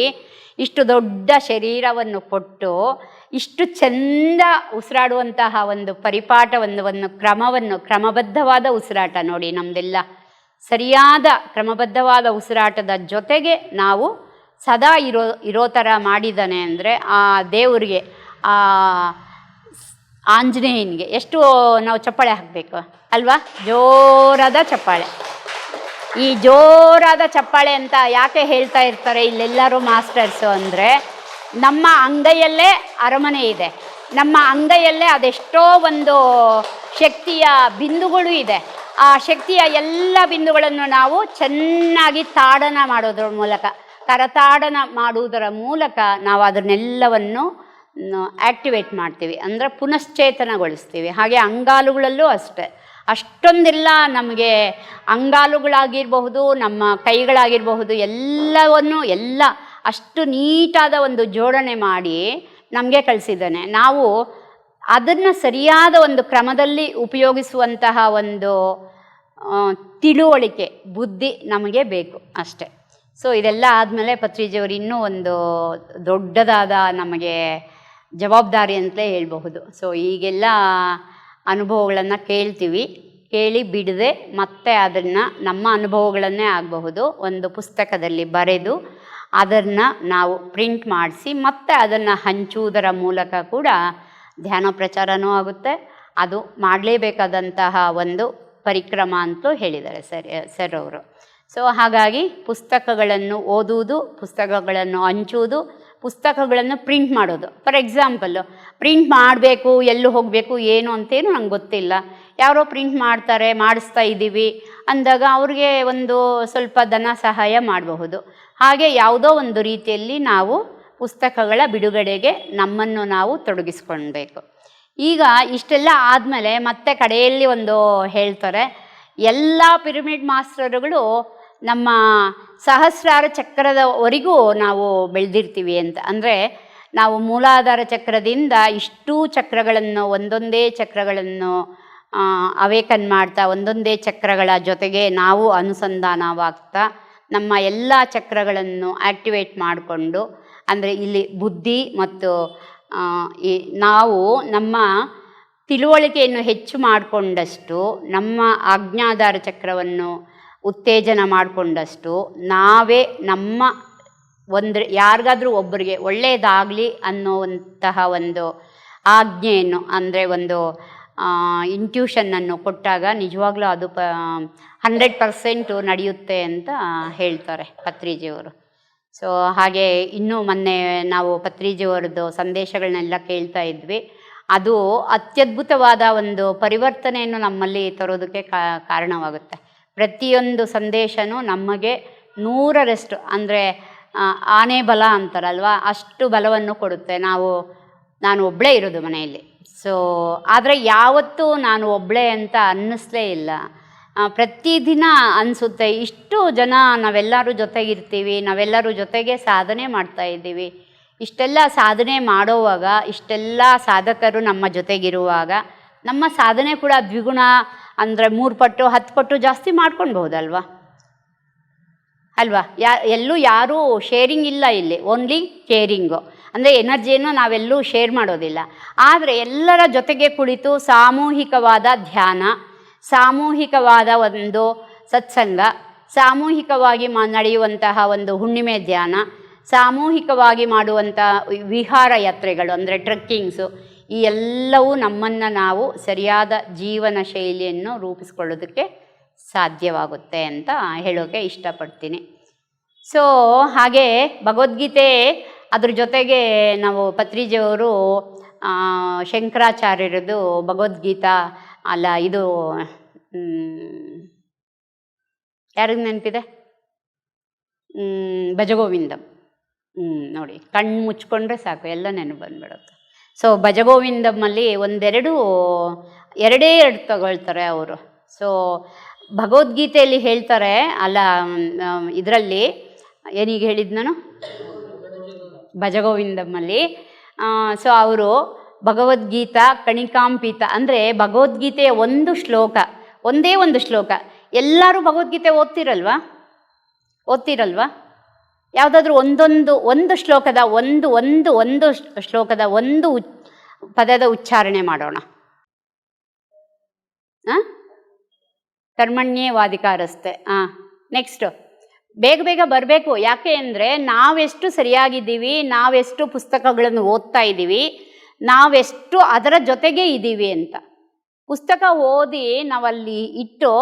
ಇಷ್ಟು ದೊಡ್ಡ ಶರೀರವನ್ನು ಕೊಟ್ಟು, ಇಷ್ಟು ಚೆಂದ ಉಸಿರಾಡುವಂತಹ ಒಂದು ಪರಿಪಾಠವನ್ನು ಕ್ರಮಬದ್ಧವಾದ ಉಸಿರಾಟ ನೋಡಿ ನಮ್ಮದೆಲ್ಲ. ಸರಿಯಾದ ಕ್ರಮಬದ್ಧವಾದ ಉಸಿರಾಟದ ಜೊತೆಗೆ ನಾವು ಸದಾ ಇರೋ ಥರ ಮಾಡಿದ್ದಾನೆ ಅಂದರೆ, ಆ ದೇವರಿಗೆ, ಆ ಆಂಜನೇಯನಿಗೆ ಎಷ್ಟು ನಾವು ಚಪ್ಪಾಳೆ ಹಾಕಬೇಕು ಅಲ್ವಾ? ಜೋರಾದ ಚಪ್ಪಾಳೆ. ಈ ಜೋರಾದ ಚಪ್ಪಾಳೆ ಅಂತ ಯಾಕೆ ಹೇಳ್ತಾ ಇರ್ತಾರೆ ಇಲ್ಲೆಲ್ಲರೂ ಮಾಸ್ಟರ್ಸು ಅಂದರೆ, ನಮ್ಮ ಅಂಗೈಯಲ್ಲೇ ಅರಮನೆ ಇದೆ. ನಮ್ಮ ಅಂಗೈಯಲ್ಲೇ ಅದೆಷ್ಟೋ ಒಂದು ಶಕ್ತಿಯ ಬಿಂದುಗಳು ಇದೆ. ಆ ಶಕ್ತಿಯ ಎಲ್ಲ ಬಿಂದುಗಳನ್ನು ನಾವು ಚೆನ್ನಾಗಿ ತಾಡನ ಮಾಡೋದ್ರ ಮೂಲಕ, ಕರತಾಡನ ಮಾಡುವುದರ ಮೂಲಕ ನಾವು ಅದನ್ನೆಲ್ಲವನ್ನು ಆ್ಯಕ್ಟಿವೇಟ್ ಮಾಡ್ತೀವಿ, ಅಂದರೆ ಪುನಶ್ಚೇತನಗೊಳಿಸ್ತೀವಿ. ಹಾಗೆ ಅಂಗಾಲುಗಳಲ್ಲೂ ಅಷ್ಟೇ, ಅಷ್ಟೊಂದೆಲ್ಲ ನಮಗೆ ಅಂಗಾಲುಗಳಾಗಿರಬಹುದು, ನಮ್ಮ ಕೈಗಳಾಗಿರಬಹುದು, ಎಲ್ಲ ಅಷ್ಟು ನೀಟಾದ ಒಂದು ಜೋಡಣೆ ಮಾಡಿ ನಮಗೆ ಕಳಿಸಿದ್ದಾನೆ. ನಾವು ಅದನ್ನು ಸರಿಯಾದ ಒಂದು ಕ್ರಮದಲ್ಲಿ ಉಪಯೋಗಿಸುವಂತಹ ಒಂದು ತಿಳುವಳಿಕೆ, ಬುದ್ಧಿ ನಮಗೆ ಬೇಕು ಅಷ್ಟೆ. ಸೊ ಇದೆಲ್ಲ ಆದಮೇಲೆ ಪತ್ರಿಜಿಯವರು ಇನ್ನೂ ಒಂದು ದೊಡ್ಡದಾದ ನಮಗೆ ಜವಾಬ್ದಾರಿ ಅಂತಲೇ ಹೇಳಬಹುದು. ಸೊ ಈಗೆಲ್ಲ ಅನುಭವಗಳನ್ನು ಕೇಳಿ ಬಿಡದೆ ಮತ್ತೆ ಅದನ್ನು ನಮ್ಮ ಅನುಭವಗಳನ್ನೇ ಆಗಬಹುದು ಒಂದು ಪುಸ್ತಕದಲ್ಲಿ ಬರೆದು ಅದನ್ನು ನಾವು ಪ್ರಿಂಟ್ ಮಾಡಿಸಿ ಮತ್ತೆ ಅದನ್ನು ಹಂಚುವುದರ ಮೂಲಕ ಕೂಡ ಧ್ಯಾನ ಪ್ರಚಾರನೂ ಆಗುತ್ತೆ. ಅದು ಮಾಡಲೇಬೇಕಾದಂತಹ ಒಂದು ಪರಿಕ್ರಮ ಅಂತಲೂ ಹೇಳಿದ್ದಾರೆ ಸರ್ ಅವರು. ಸೊ ಹಾಗಾಗಿ ಪುಸ್ತಕಗಳನ್ನು ಓದುವುದು, ಪುಸ್ತಕಗಳನ್ನು ಹಂಚುವುದು, ಪುಸ್ತಕಗಳನ್ನು ಪ್ರಿಂಟ್ ಮಾಡೋದು. ಫಾರ್ ಎಕ್ಸಾಂಪಲ್ಲು ಪ್ರಿಂಟ್ ಮಾಡಬೇಕು, ಎಲ್ಲೂ ಹೋಗಬೇಕು ಏನು ಅಂತೇನು ನಂಗೆ ಗೊತ್ತಿಲ್ಲ, ಯಾರೋ ಪ್ರಿಂಟ್ ಮಾಡ್ತಾರೆ, ಮಾಡಿಸ್ತಾ ಇದ್ದೀವಿ ಅಂದಾಗ ಅವ್ರಿಗೆ ಒಂದು ಸ್ವಲ್ಪ ಧನ ಸಹಾಯ ಮಾಡಬಹುದು. ಹಾಗೆ ಯಾವುದೋ ಒಂದು ರೀತಿಯಲ್ಲಿ ನಾವು ಪುಸ್ತಕಗಳ ಬಿಡುಗಡೆಗೆ ನಮ್ಮನ್ನು ನಾವು ತೊಡಗಿಸ್ಕೊಳ್ಬೇಕು. ಈಗ ಇಷ್ಟೆಲ್ಲ ಆದಮೇಲೆ ಮತ್ತೆ ಕಡೆಯಲ್ಲಿ ಒಂದು ಹೇಳ್ತಾರೆ, ಎಲ್ಲ ಪಿರಮಿಡ್ ಮಾಸ್ಟರ್ಗಳು ನಮ್ಮ ಸಹಸ್ರಾರ ಚಕ್ರದವರೆಗೂ ನಾವು ಬೆಳೆದಿರ್ತೀವಿ ಅಂತ. ಅಂದರೆ ನಾವು ಮೂಲಾಧಾರ ಚಕ್ರದಿಂದ ಇಷ್ಟೂ ಚಕ್ರಗಳನ್ನು, ಒಂದೊಂದೇ ಚಕ್ರಗಳನ್ನು ಅವೇಕನ್ ಮಾಡ್ತಾ, ಒಂದೊಂದೇ ಚಕ್ರಗಳ ಜೊತೆಗೆ ನಾವು ಅನುಸಂಧಾನವಾಗ್ತಾ ನಮ್ಮ ಎಲ್ಲ ಚಕ್ರಗಳನ್ನು ಆ್ಯಕ್ಟಿವೇಟ್ ಮಾಡಿಕೊಂಡು, ಅಂದರೆ ಇಲ್ಲಿ ಬುದ್ಧಿ ಮತ್ತು ನಾವು ನಮ್ಮ ತಿಳುವಳಿಕೆಯನ್ನು ಹೆಚ್ಚು ಮಾಡಿಕೊಂಡಷ್ಟು, ನಮ್ಮ ಆಜ್ಞಾಧಾರ ಚಕ್ರವನ್ನು ಉತ್ತೇಜನ ಮಾಡಿಕೊಂಡಷ್ಟು ನಾವೇ ನಮ್ಮ ಯಾರಿಗಾದ್ರೂ ಒಬ್ಬರಿಗೆ ಒಳ್ಳೆಯದಾಗಲಿ ಅನ್ನೋವಂತಹ ಒಂದು ಆಜ್ಞೆಯನ್ನು, ಅಂದರೆ ಒಂದು ಇಂಟ್ಯೂಷನ್ನನ್ನು ಕೊಟ್ಟಾಗ ನಿಜವಾಗ್ಲೂ ಅದು 100% ನಡೆಯುತ್ತೆ ಅಂತ ಹೇಳ್ತಾರೆ ಪತ್ರಿಜಿಯವರು. ಸೊ ಹಾಗೆ ಇನ್ನೂ ಮೊನ್ನೆ ನಾವು ಪತ್ರಿಜಿಯವರದ್ದು ಸಂದೇಶಗಳನ್ನೆಲ್ಲ ಕೇಳ್ತಾ ಇದ್ವಿ. ಅದು ಅತ್ಯದ್ಭುತವಾದ ಒಂದು ಪರಿವರ್ತನೆಯನ್ನು ನಮ್ಮಲ್ಲಿ ತರೋದಕ್ಕೆ ಕಾರಣವಾಗುತ್ತೆ. ಪ್ರತಿಯೊಂದು ಸಂದೇಶನೂ ನಮಗೆ 100ರಷ್ಟು, ಅಂದರೆ ಆನೆ ಬಲ ಅಂತಾರಲ್ವ, ಅಷ್ಟು ಬಲವನ್ನು ಕೊಡುತ್ತೆ. ನಾನು ಒಬ್ಬಳೇ ಇರೋದು ಮನೆಯಲ್ಲಿ. ಸೊ ಆದರೆ ಯಾವತ್ತೂ ನಾನು ಒಬ್ಬಳೇ ಅಂತ ಅನ್ನಿಸ್ಲೇ ಇಲ್ಲ. ಪ್ರತಿದಿನ ಅನಿಸುತ್ತೆ, ಇಷ್ಟು ಜನ ನಾವೆಲ್ಲರೂ ಜೊತೆಗಿರ್ತೀವಿ, ನಾವೆಲ್ಲರೂ ಜೊತೆಗೆ ಸಾಧನೆ ಮಾಡ್ತಾಯಿದ್ದೀವಿ. ಇಷ್ಟೆಲ್ಲ ಸಾಧನೆ ಮಾಡೋವಾಗ, ಇಷ್ಟೆಲ್ಲ ಸಾಧಕರು ನಮ್ಮ ಜೊತೆಗಿರುವಾಗ ನಮ್ಮ ಸಾಧನೆ ಕೂಡ ದ್ವಿಗುಣ, ಅಂದರೆ 3 ಪಟ್ಟು 10 ಪಟ್ಟು ಜಾಸ್ತಿ ಮಾಡ್ಕೊಳ್ಬಹುದಲ್ವಾ ಅಲ್ವಾ? ಎಲ್ಲೂ ಯಾರೂ ಶೇರಿಂಗ್ ಇಲ್ಲ ಇಲ್ಲಿ, ಓನ್ಲಿ ಕೇರಿಂಗು. ಅಂದರೆ ಎನರ್ಜಿಯನ್ನು ನಾವೆಲ್ಲೂ ಶೇರ್ ಮಾಡೋದಿಲ್ಲ. ಆದರೆ ಎಲ್ಲರ ಜೊತೆಗೆ ಕುಳಿತು ಸಾಮೂಹಿಕವಾದ ಧ್ಯಾನ, ಸಾಮೂಹಿಕವಾದ ಒಂದು ಸತ್ಸಂಗ, ಸಾಮೂಹಿಕವಾಗಿ ನಡೆಯುವಂತಹ ಒಂದು ಹುಣ್ಣಿಮೆ ಧ್ಯಾನ, ಸಾಮೂಹಿಕವಾಗಿ ಮಾಡುವಂಥ ವಿಹಾರ ಯಾತ್ರೆಗಳು, ಅಂದರೆ ಟ್ರೆಕ್ಕಿಂಗ್ಸು, ಈ ಎಲ್ಲವೂ ನಮ್ಮನ್ನು ನಾವು ಸರಿಯಾದ ಜೀವನ ಶೈಲಿಯನ್ನು ರೂಪಿಸ್ಕೊಳ್ಳೋದಕ್ಕೆ ಸಾಧ್ಯವಾಗುತ್ತೆ ಅಂತ ಹೇಳೋಕ್ಕೆ ಇಷ್ಟಪಡ್ತೀನಿ. ಸೊ ಹಾಗೆ ಭಗವದ್ಗೀತೆ, ಅದ್ರ ಜೊತೆಗೆ ನಾವು ಪತ್ರಿಜಿಯವರು ಶಂಕರಾಚಾರ್ಯರದು ಭಗವದ್ಗೀತಾ ಅಲ್ಲ, ಇದು ಯಾರಿಗೆ ನೆನಪಿದೆ? ಭಜಗೋವಿಂದಂ. ನೋಡಿ, ಕಣ್ಣು ಮುಚ್ಕೊಂಡ್ರೆ ಸಾಕು, ಎಲ್ಲ ನೆನಪು ಬಂದ್ಬಿಡುತ್ತೆ. ಸೊ ಭಜಗೋವಿಂದಮ್ಮಲ್ಲಿ ಎರಡೇ ತಗೊಳ್ತಾರೆ ಅವರು. ಸೊ ಭಗವದ್ಗೀತೆಯಲ್ಲಿ ಹೇಳ್ತಾರೆ, ಅಲ್ಲ ಇದರಲ್ಲಿ ಏನೀಗ ಹೇಳಿದ್ದು ನಾನು, ಭಜಗೋವಿಂದಮ್ಮಲ್ಲಿ. ಸೊ ಅವರು ಭಗವದ್ಗೀತಾ ಕಣಿಕಾಂಪಿತ, ಅಂದರೆ ಭಗವದ್ಗೀತೆಯ ಒಂದು ಶ್ಲೋಕ, ಒಂದೇ ಒಂದು ಶ್ಲೋಕ. ಎಲ್ಲರೂ ಭಗವದ್ಗೀತೆ ಓದ್ತಿರಲ್ವಾ? ಯಾವುದಾದ್ರೂ ಒಂದು ಶ್ಲೋಕದ ಒಂದು ಶ್ಲೋಕದ ಒಂದು ಪದದ ಉಚ್ಚಾರಣೆ ಮಾಡೋಣ. ಕರ್ಮಣ್ಯೇವಾಧಿಕಾರಸ್ತೆ. ನೆಕ್ಸ್ಟು ಬೇಗ ಬರಬೇಕು. ಯಾಕೆ ಅಂದರೆ ನಾವೆಷ್ಟು ಸರಿಯಾಗಿದ್ದೀವಿ, ನಾವೆಷ್ಟು ಪುಸ್ತಕಗಳನ್ನು ಓದ್ತಾ ಇದ್ದೀವಿ, ನಾವೆಷ್ಟು ಅದರ ಜೊತೆಗೆ ಇದ್ದೀವಿ ಅಂತ. ಪುಸ್ತಕ ಓದಿ ನಾವಲ್ಲಿ ಇಟ್ಟು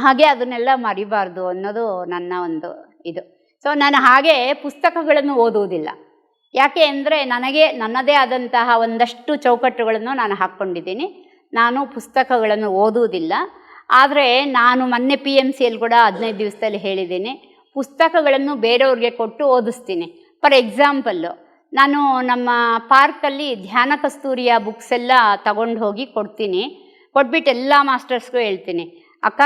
ಹಾಗೆ ಅದನ್ನೆಲ್ಲ ಮರಿಬಾರ್ದು ಅನ್ನೋದು ನನ್ನ ಒಂದು ಇದು. ಸೊ ನಾನು ಹಾಗೆ ಪುಸ್ತಕಗಳನ್ನು ಓದುವುದಿಲ್ಲ. ಯಾಕೆ ಅಂದರೆ ನನಗೆ ನನ್ನದೇ ಆದಂತಹ ಒಂದಷ್ಟು ಚೌಕಟ್ಟುಗಳನ್ನು ನಾನು ಹಾಕ್ಕೊಂಡಿದ್ದೀನಿ. ನಾನು ಪುಸ್ತಕಗಳನ್ನು ಓದುವುದಿಲ್ಲ. ಆದರೆ ನಾನು ಮೊನ್ನೆ PMCಯಲ್ಲಿ ಕೂಡ 15 ದಿವಸದಲ್ಲಿ ಹೇಳಿದ್ದೀನಿ, ಪುಸ್ತಕಗಳನ್ನು ಬೇರೆಯವ್ರಿಗೆ ಕೊಟ್ಟು ಓದಿಸ್ತೀನಿ. ಫಾರ್ ಎಕ್ಸಾಂಪಲ್ಲು, ನಾನು ನಮ್ಮ ಪಾರ್ಕಲ್ಲಿ ಧ್ಯಾನ ಕಸ್ತೂರಿಯ ಬುಕ್ಸ್ ಎಲ್ಲ ತಗೊಂಡು ಹೋಗಿ ಕೊಡ್ತೀನಿ. ಕೊಟ್ಬಿಟ್ಟು ಎಲ್ಲ ಮಾಸ್ಟರ್ಸ್ಗೂ ಹೇಳ್ತೀನಿ, ಅಕ್ಕ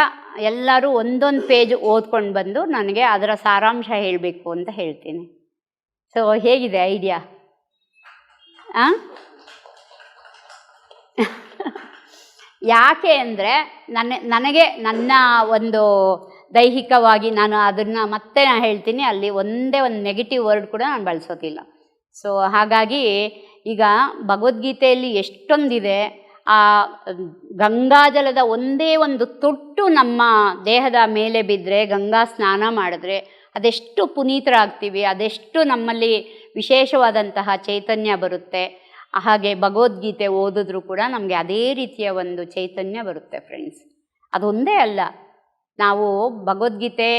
ಎಲ್ಲರೂ ಒಂದೊಂದು ಪೇಜ್ ಓದ್ಕೊಂಡು ಬಂದು ನನಗೆ ಅದರ ಸಾರಾಂಶ ಹೇಳಬೇಕು ಅಂತ ಹೇಳ್ತೀನಿ. ಸೊ ಹೇಗಿದೆ ಐಡಿಯಾ? ಯಾಕೆ ಅಂದರೆ ನನಗೆ ನನ್ನ ಒಂದು ದೈಹಿಕವಾಗಿ ನಾನು ಅದನ್ನು ಮತ್ತೆ ಹೇಳ್ತೀನಿ, ಅಲ್ಲಿ ಒಂದೇ ಒಂದು ನೆಗೆಟಿವ್ ವರ್ಡ್ ಕೂಡ ನಾನು ಬಳಸೋದಿಲ್ಲ. ಸೊ ಹಾಗಾಗಿ ಈಗ ಭಗವದ್ಗೀತೆಯಲ್ಲಿ ಎಷ್ಟೊಂದಿದೆ. ಆ ಗಂಗಾಜಲದ ಒಂದೇ ಒಂದು ತೊಟ್ಟು ನಮ್ಮ ದೇಹದ ಮೇಲೆ ಬಿದ್ದರೆ, ಗಂಗಾ ಸ್ನಾನ ಮಾಡಿದ್ರೆ ಅದೆಷ್ಟು ಪುನೀತರಾಗ್ತೀವಿ, ಅದೆಷ್ಟು ನಮ್ಮಲ್ಲಿ ವಿಶೇಷವಾದಂತಹ ಚೈತನ್ಯ ಬರುತ್ತೆ. ಹಾಗೆ ಭಗವದ್ಗೀತೆ ಓದಿದ್ರೂ ಕೂಡ ನಮಗೆ ಅದೇ ರೀತಿಯ ಒಂದು ಚೈತನ್ಯ ಬರುತ್ತೆ ಫ್ರೆಂಡ್ಸ್. ಅದೊಂದೇ ಅಲ್ಲ, ನಾವು ಭಗವದ್ಗೀತೆ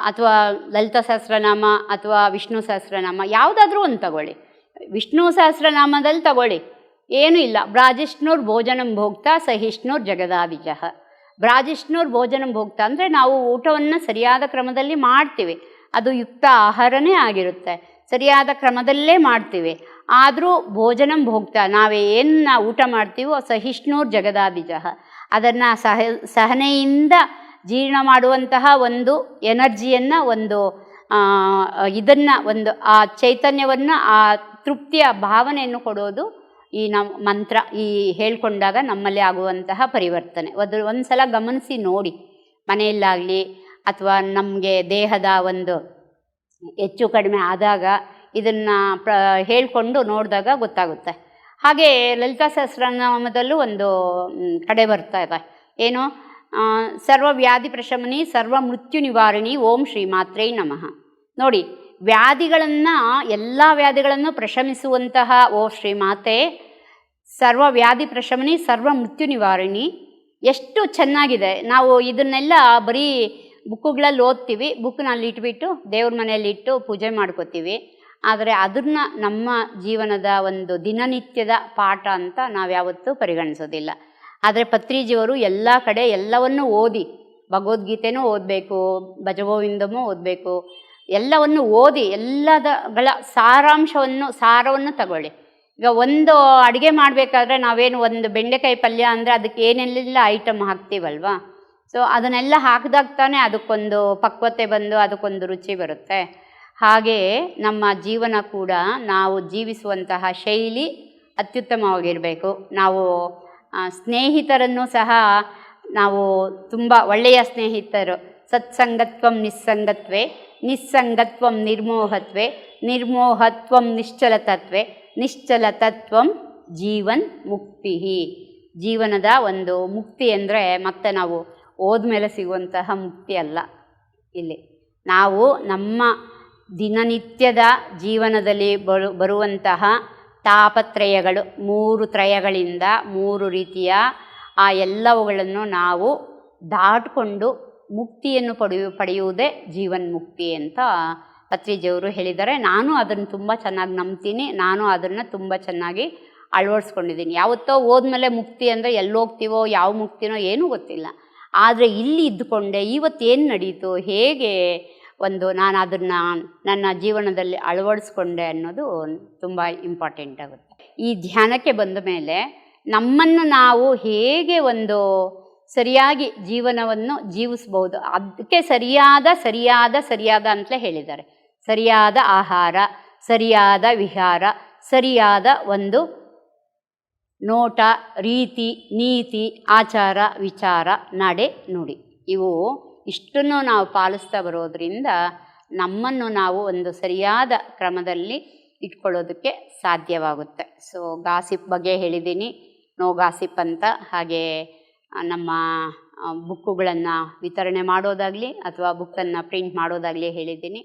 ಅಥವಾ ಲಲಿತಾ ಸಹಸ್ರನಾಮ ಅಥವಾ ವಿಷ್ಣು ಸಹಸ್ರನಾಮ ಯಾವುದಾದ್ರೂ ಒಂದು ತಗೊಳ್ಳಿ. ವಿಷ್ಣು ಸಹಸ್ರನಾಮದಲ್ಲಿ ತಗೊಳ್ಳಿ, ಏನೂ ಇಲ್ಲ. ಬ್ರಾಜಿಷ್ಣುರ್ ಭೋಜನಂ ಭೋಕ್ತ ಸಹಿಷ್ಣುರ್ ಜಗದಾದಿಜಃ. ಬ್ರಾಜಿಷ್ಣುರ್ ಭೋಜನಂ ಭೋಕ್ತ ಅಂದರೆ ನಾವು ಊಟವನ್ನು ಸರಿಯಾದ ಕ್ರಮದಲ್ಲಿ ಮಾಡ್ತೀವಿ, ಅದು ಯುಕ್ತ ಆಹಾರನೇ ಆಗಿರುತ್ತೆ, ಸರಿಯಾದ ಕ್ರಮದಲ್ಲೇ ಮಾಡ್ತೀವಿ. ಆದರೂ ಭೋಜನಂ ಭೋಕ್ತ, ನಾವೇನು ಊಟ ಮಾಡ್ತೀವೋ ಸಹಿಷ್ಣುರ್ ಜಗದಾದಿಜಃ, ಅದನ್ನು ಸಹನೆಯಿಂದ ಜೀರ್ಣ ಮಾಡುವಂತಹ ಒಂದು ಎನರ್ಜಿಯನ್ನು, ಒಂದು ಇದನ್ನು, ಒಂದು ಆ ಚೈತನ್ಯವನ್ನು, ಆ ತೃಪ್ತಿಯ ಭಾವನೆಯನ್ನು ಕೊಡೋದು ಈ ನಮ್ಮ ಮಂತ್ರ. ಈ ಹೇಳ್ಕೊಂಡಾಗ ನಮ್ಮಲ್ಲಿ ಆಗುವಂತಹ ಪರಿವರ್ತನೆ ಒಂದು ಸಲ ಗಮನಿಸಿ ನೋಡಿ, ಮನೆಯಲ್ಲಾಗಲಿ ಅಥವಾ ನಮಗೆ ದೇಹದ ಒಂದು ಹೆಚ್ಚು ಕಡಿಮೆ ಆದಾಗ ಇದನ್ನು ಹೇಳಿಕೊಂಡು ನೋಡಿದಾಗ ಗೊತ್ತಾಗುತ್ತೆ. ಹಾಗೆ ಲಲಿತಾ ಸಹಸ್ರನಾಮದಲ್ಲೂ ಒಂದು ಕಡೆ ಬರ್ತಾ ಇದೆ, ಏನು, ಸರ್ವ ವ್ಯಾಧಿ ಪ್ರಶಮನಿ ಸರ್ವ ಮೃತ್ಯು ನಿವಾರಣಿ ಓಂ ಶ್ರೀಮಾತ್ರೇ ನಮಃ. ನೋಡಿ, ವ್ಯಾಧಿಗಳನ್ನು, ಎಲ್ಲ ವ್ಯಾಧಿಗಳನ್ನು ಪ್ರಶಮಿಸುವಂತಹ ಓ ಶ್ರೀಮಾತೆ, ಸರ್ವ ವ್ಯಾಧಿ ಪ್ರಶಮನಿ ಸರ್ವ ಮೃತ್ಯು ನಿವಾರಣಿ. ಎಷ್ಟು ಚೆನ್ನಾಗಿದೆ. ನಾವು ಇದನ್ನೆಲ್ಲ ಬರೀ ಬುಕ್ಕುಗಳಲ್ಲಿ ಓದ್ತೀವಿ, ಬುಕ್ನಲ್ಲಿ ಇಟ್ಬಿಟ್ಟು ದೇವ್ರ ಮನೆಯಲ್ಲಿ ಇಟ್ಟು ಪೂಜೆ ಮಾಡ್ಕೋತೀವಿ. ಆದರೆ ಅದನ್ನು ನಮ್ಮ ಜೀವನದ ಒಂದು ದಿನನಿತ್ಯದ ಪಾಠ ಅಂತ ನಾವು ಯಾವತ್ತೂ ಪರಿಗಣಿಸೋದಿಲ್ಲ. ಆದರೆ ಪತ್ರಿಜಿಯವರು ಎಲ್ಲ ಕಡೆ ಎಲ್ಲವನ್ನೂ ಓದಿ, ಭಗವದ್ಗೀತೆನೂ ಓದಬೇಕು, ಭಜಗೋವಿಂದಮೂ ಓದಬೇಕು, ಎಲ್ಲವನ್ನು ಓದಿ ಎಲ್ಲದಗಳ ಸಾರವನ್ನು ತಗೊಳ್ಳಿ. ಈಗ ಒಂದು ಅಡುಗೆ ಮಾಡಬೇಕಾದ್ರೆ ನಾವೇನು ಒಂದು ಬೆಂಡೆಕಾಯಿ ಪಲ್ಯ ಅಂದರೆ ಅದಕ್ಕೆ ಏನೆಲ್ಲ ಐಟಮ್ ಹಾಕ್ತೀವಲ್ವ, ಸೊ ಅದನ್ನೆಲ್ಲ ಹಾಕಿದಾಗ ತಾನೇ ಅದಕ್ಕೊಂದು ಪಕ್ವತೆ ಬಂದು ಅದಕ್ಕೊಂದು ರುಚಿ ಬರುತ್ತೆ. ಹಾಗೆಯೇ ನಮ್ಮ ಜೀವನ ಕೂಡ ನಾವು ಜೀವಿಸುವಂತಹ ಶೈಲಿ ಅತ್ಯುತ್ತಮವಾಗಿರಬೇಕು. ನಾವು ಸ್ನೇಹಿತರನ್ನು ಸಹ ನಾವು ತುಂಬ ಒಳ್ಳೆಯ ಸ್ನೇಹಿತರು, ಸತ್ಸಂಗತ್ವಂ ನಿಸ್ಸಂಗತ್ವೇ, ನಿಸ್ಸಂಗತ್ವಂ ನಿರ್ಮೋಹತ್ವೇ, ನಿರ್ಮೋಹತ್ವಂ ನಿಶ್ಚಲತತ್ವೇ, ನಿಶ್ಚಲತತ್ವಂ ಜೀವನ್ ಮುಕ್ತಿ. ಜೀವನದ ಒಂದು ಮುಕ್ತಿ ಅಂದರೆ ಮತ್ತೆ ನಾವು ಹೋದ್ಮೇಲೆ ಸಿಗುವಂತಹ ಮುಕ್ತಿ ಅಲ್ಲ. ಇಲ್ಲಿ ನಾವು ನಮ್ಮ ದಿನನಿತ್ಯದ ಜೀವನದಲ್ಲಿ ಬರುವಂತಹ ತಾಪತ್ರಯಗಳು, 3 ತ್ರಯಗಳಿಂದ 3 ರೀತಿಯ ಆ ಎಲ್ಲವುಗಳನ್ನು ನಾವು ದಾಟಿಕೊಂಡು ಮುಕ್ತಿಯನ್ನು ಪಡೆಯುವುದೇ ಜೀವನ್ಮುಕ್ತಿ ಅಂತ ಪತ್ರಿಜಿಯವರು ಹೇಳಿದ್ದಾರೆ. ನಾನು ಅದನ್ನು ತುಂಬ ಚೆನ್ನಾಗಿ ನಂಬ್ತೀನಿ, ನಾನು ಅದನ್ನು ತುಂಬ ಚೆನ್ನಾಗಿ ಅಳವಡಿಸ್ಕೊಂಡಿದ್ದೀನಿ. ಯಾವತ್ತೋ ಹೋದ್ಮೇಲೆ ಮುಕ್ತಿ ಅಂದರೆ ಎಲ್ಲೋಗ್ತೀವೋ ಯಾವ ಮುಕ್ತಿನೋ ಏನೂ ಗೊತ್ತಿಲ್ಲ. ಆದರೆ ಇಲ್ಲಿ ಇದ್ದುಕೊಂಡೆ ಇವತ್ತೇನು ನಡೀತು, ಹೇಗೆ ನಾನು ಅದನ್ನು ನನ್ನ ಜೀವನದಲ್ಲಿ ಅಳವಡಿಸ್ಕೊಂಡೆ ಅನ್ನೋದು ತುಂಬ ಇಂಪಾರ್ಟೆಂಟ್ ಆಗುತ್ತೆ. ಈ ಧ್ಯಾನಕ್ಕೆ ಬಂದ ಮೇಲೆ ನಮ್ಮನ್ನು ನಾವು ಹೇಗೆ ಒಂದು ಸರಿಯಾಗಿ ಜೀವನವನ್ನು ಜೀವಿಸ್ಬೋದು, ಅದಕ್ಕೆ ಸರಿಯಾದ ಅಂತಲೇ ಹೇಳಿದ್ದಾರೆ. ಸರಿಯಾದ ಆಹಾರ, ಸರಿಯಾದ ವಿಹಾರ, ಸರಿಯಾದ ಒಂದು ನೋಟ, ರೀತಿ, ನೀತಿ, ಆಚಾರ, ವಿಚಾರ, ನಡೆ, ನುಡಿ, ಇವು ಇಷ್ಟನ್ನು ನಾವು ಪಾಲಿಸ್ತಾ ಬರೋದರಿಂದ ನಮ್ಮನ್ನು ನಾವು ಒಂದು ಸರಿಯಾದ ಕ್ರಮದಲ್ಲಿ ಇಟ್ಕೊಳ್ಳೋದಕ್ಕೆ ಸಾಧ್ಯವಾಗುತ್ತೆ. ಸೊ ಗಾಸಿಪ್ ಬಗ್ಗೆ ಹೇಳಿದ್ದೀನಿ, ನೋ ಗಾಸಿಪ್ ಅಂತ. ಹಾಗೆ ನಮ್ಮ ಬುಕ್ಕುಗಳನ್ನು ವಿತರಣೆ ಮಾಡೋದಾಗಲಿ ಅಥವಾ ಬುಕ್ಕನ್ನು ಪ್ರಿಂಟ್ ಮಾಡೋದಾಗಲಿ ಹೇಳಿದ್ದೀನಿ.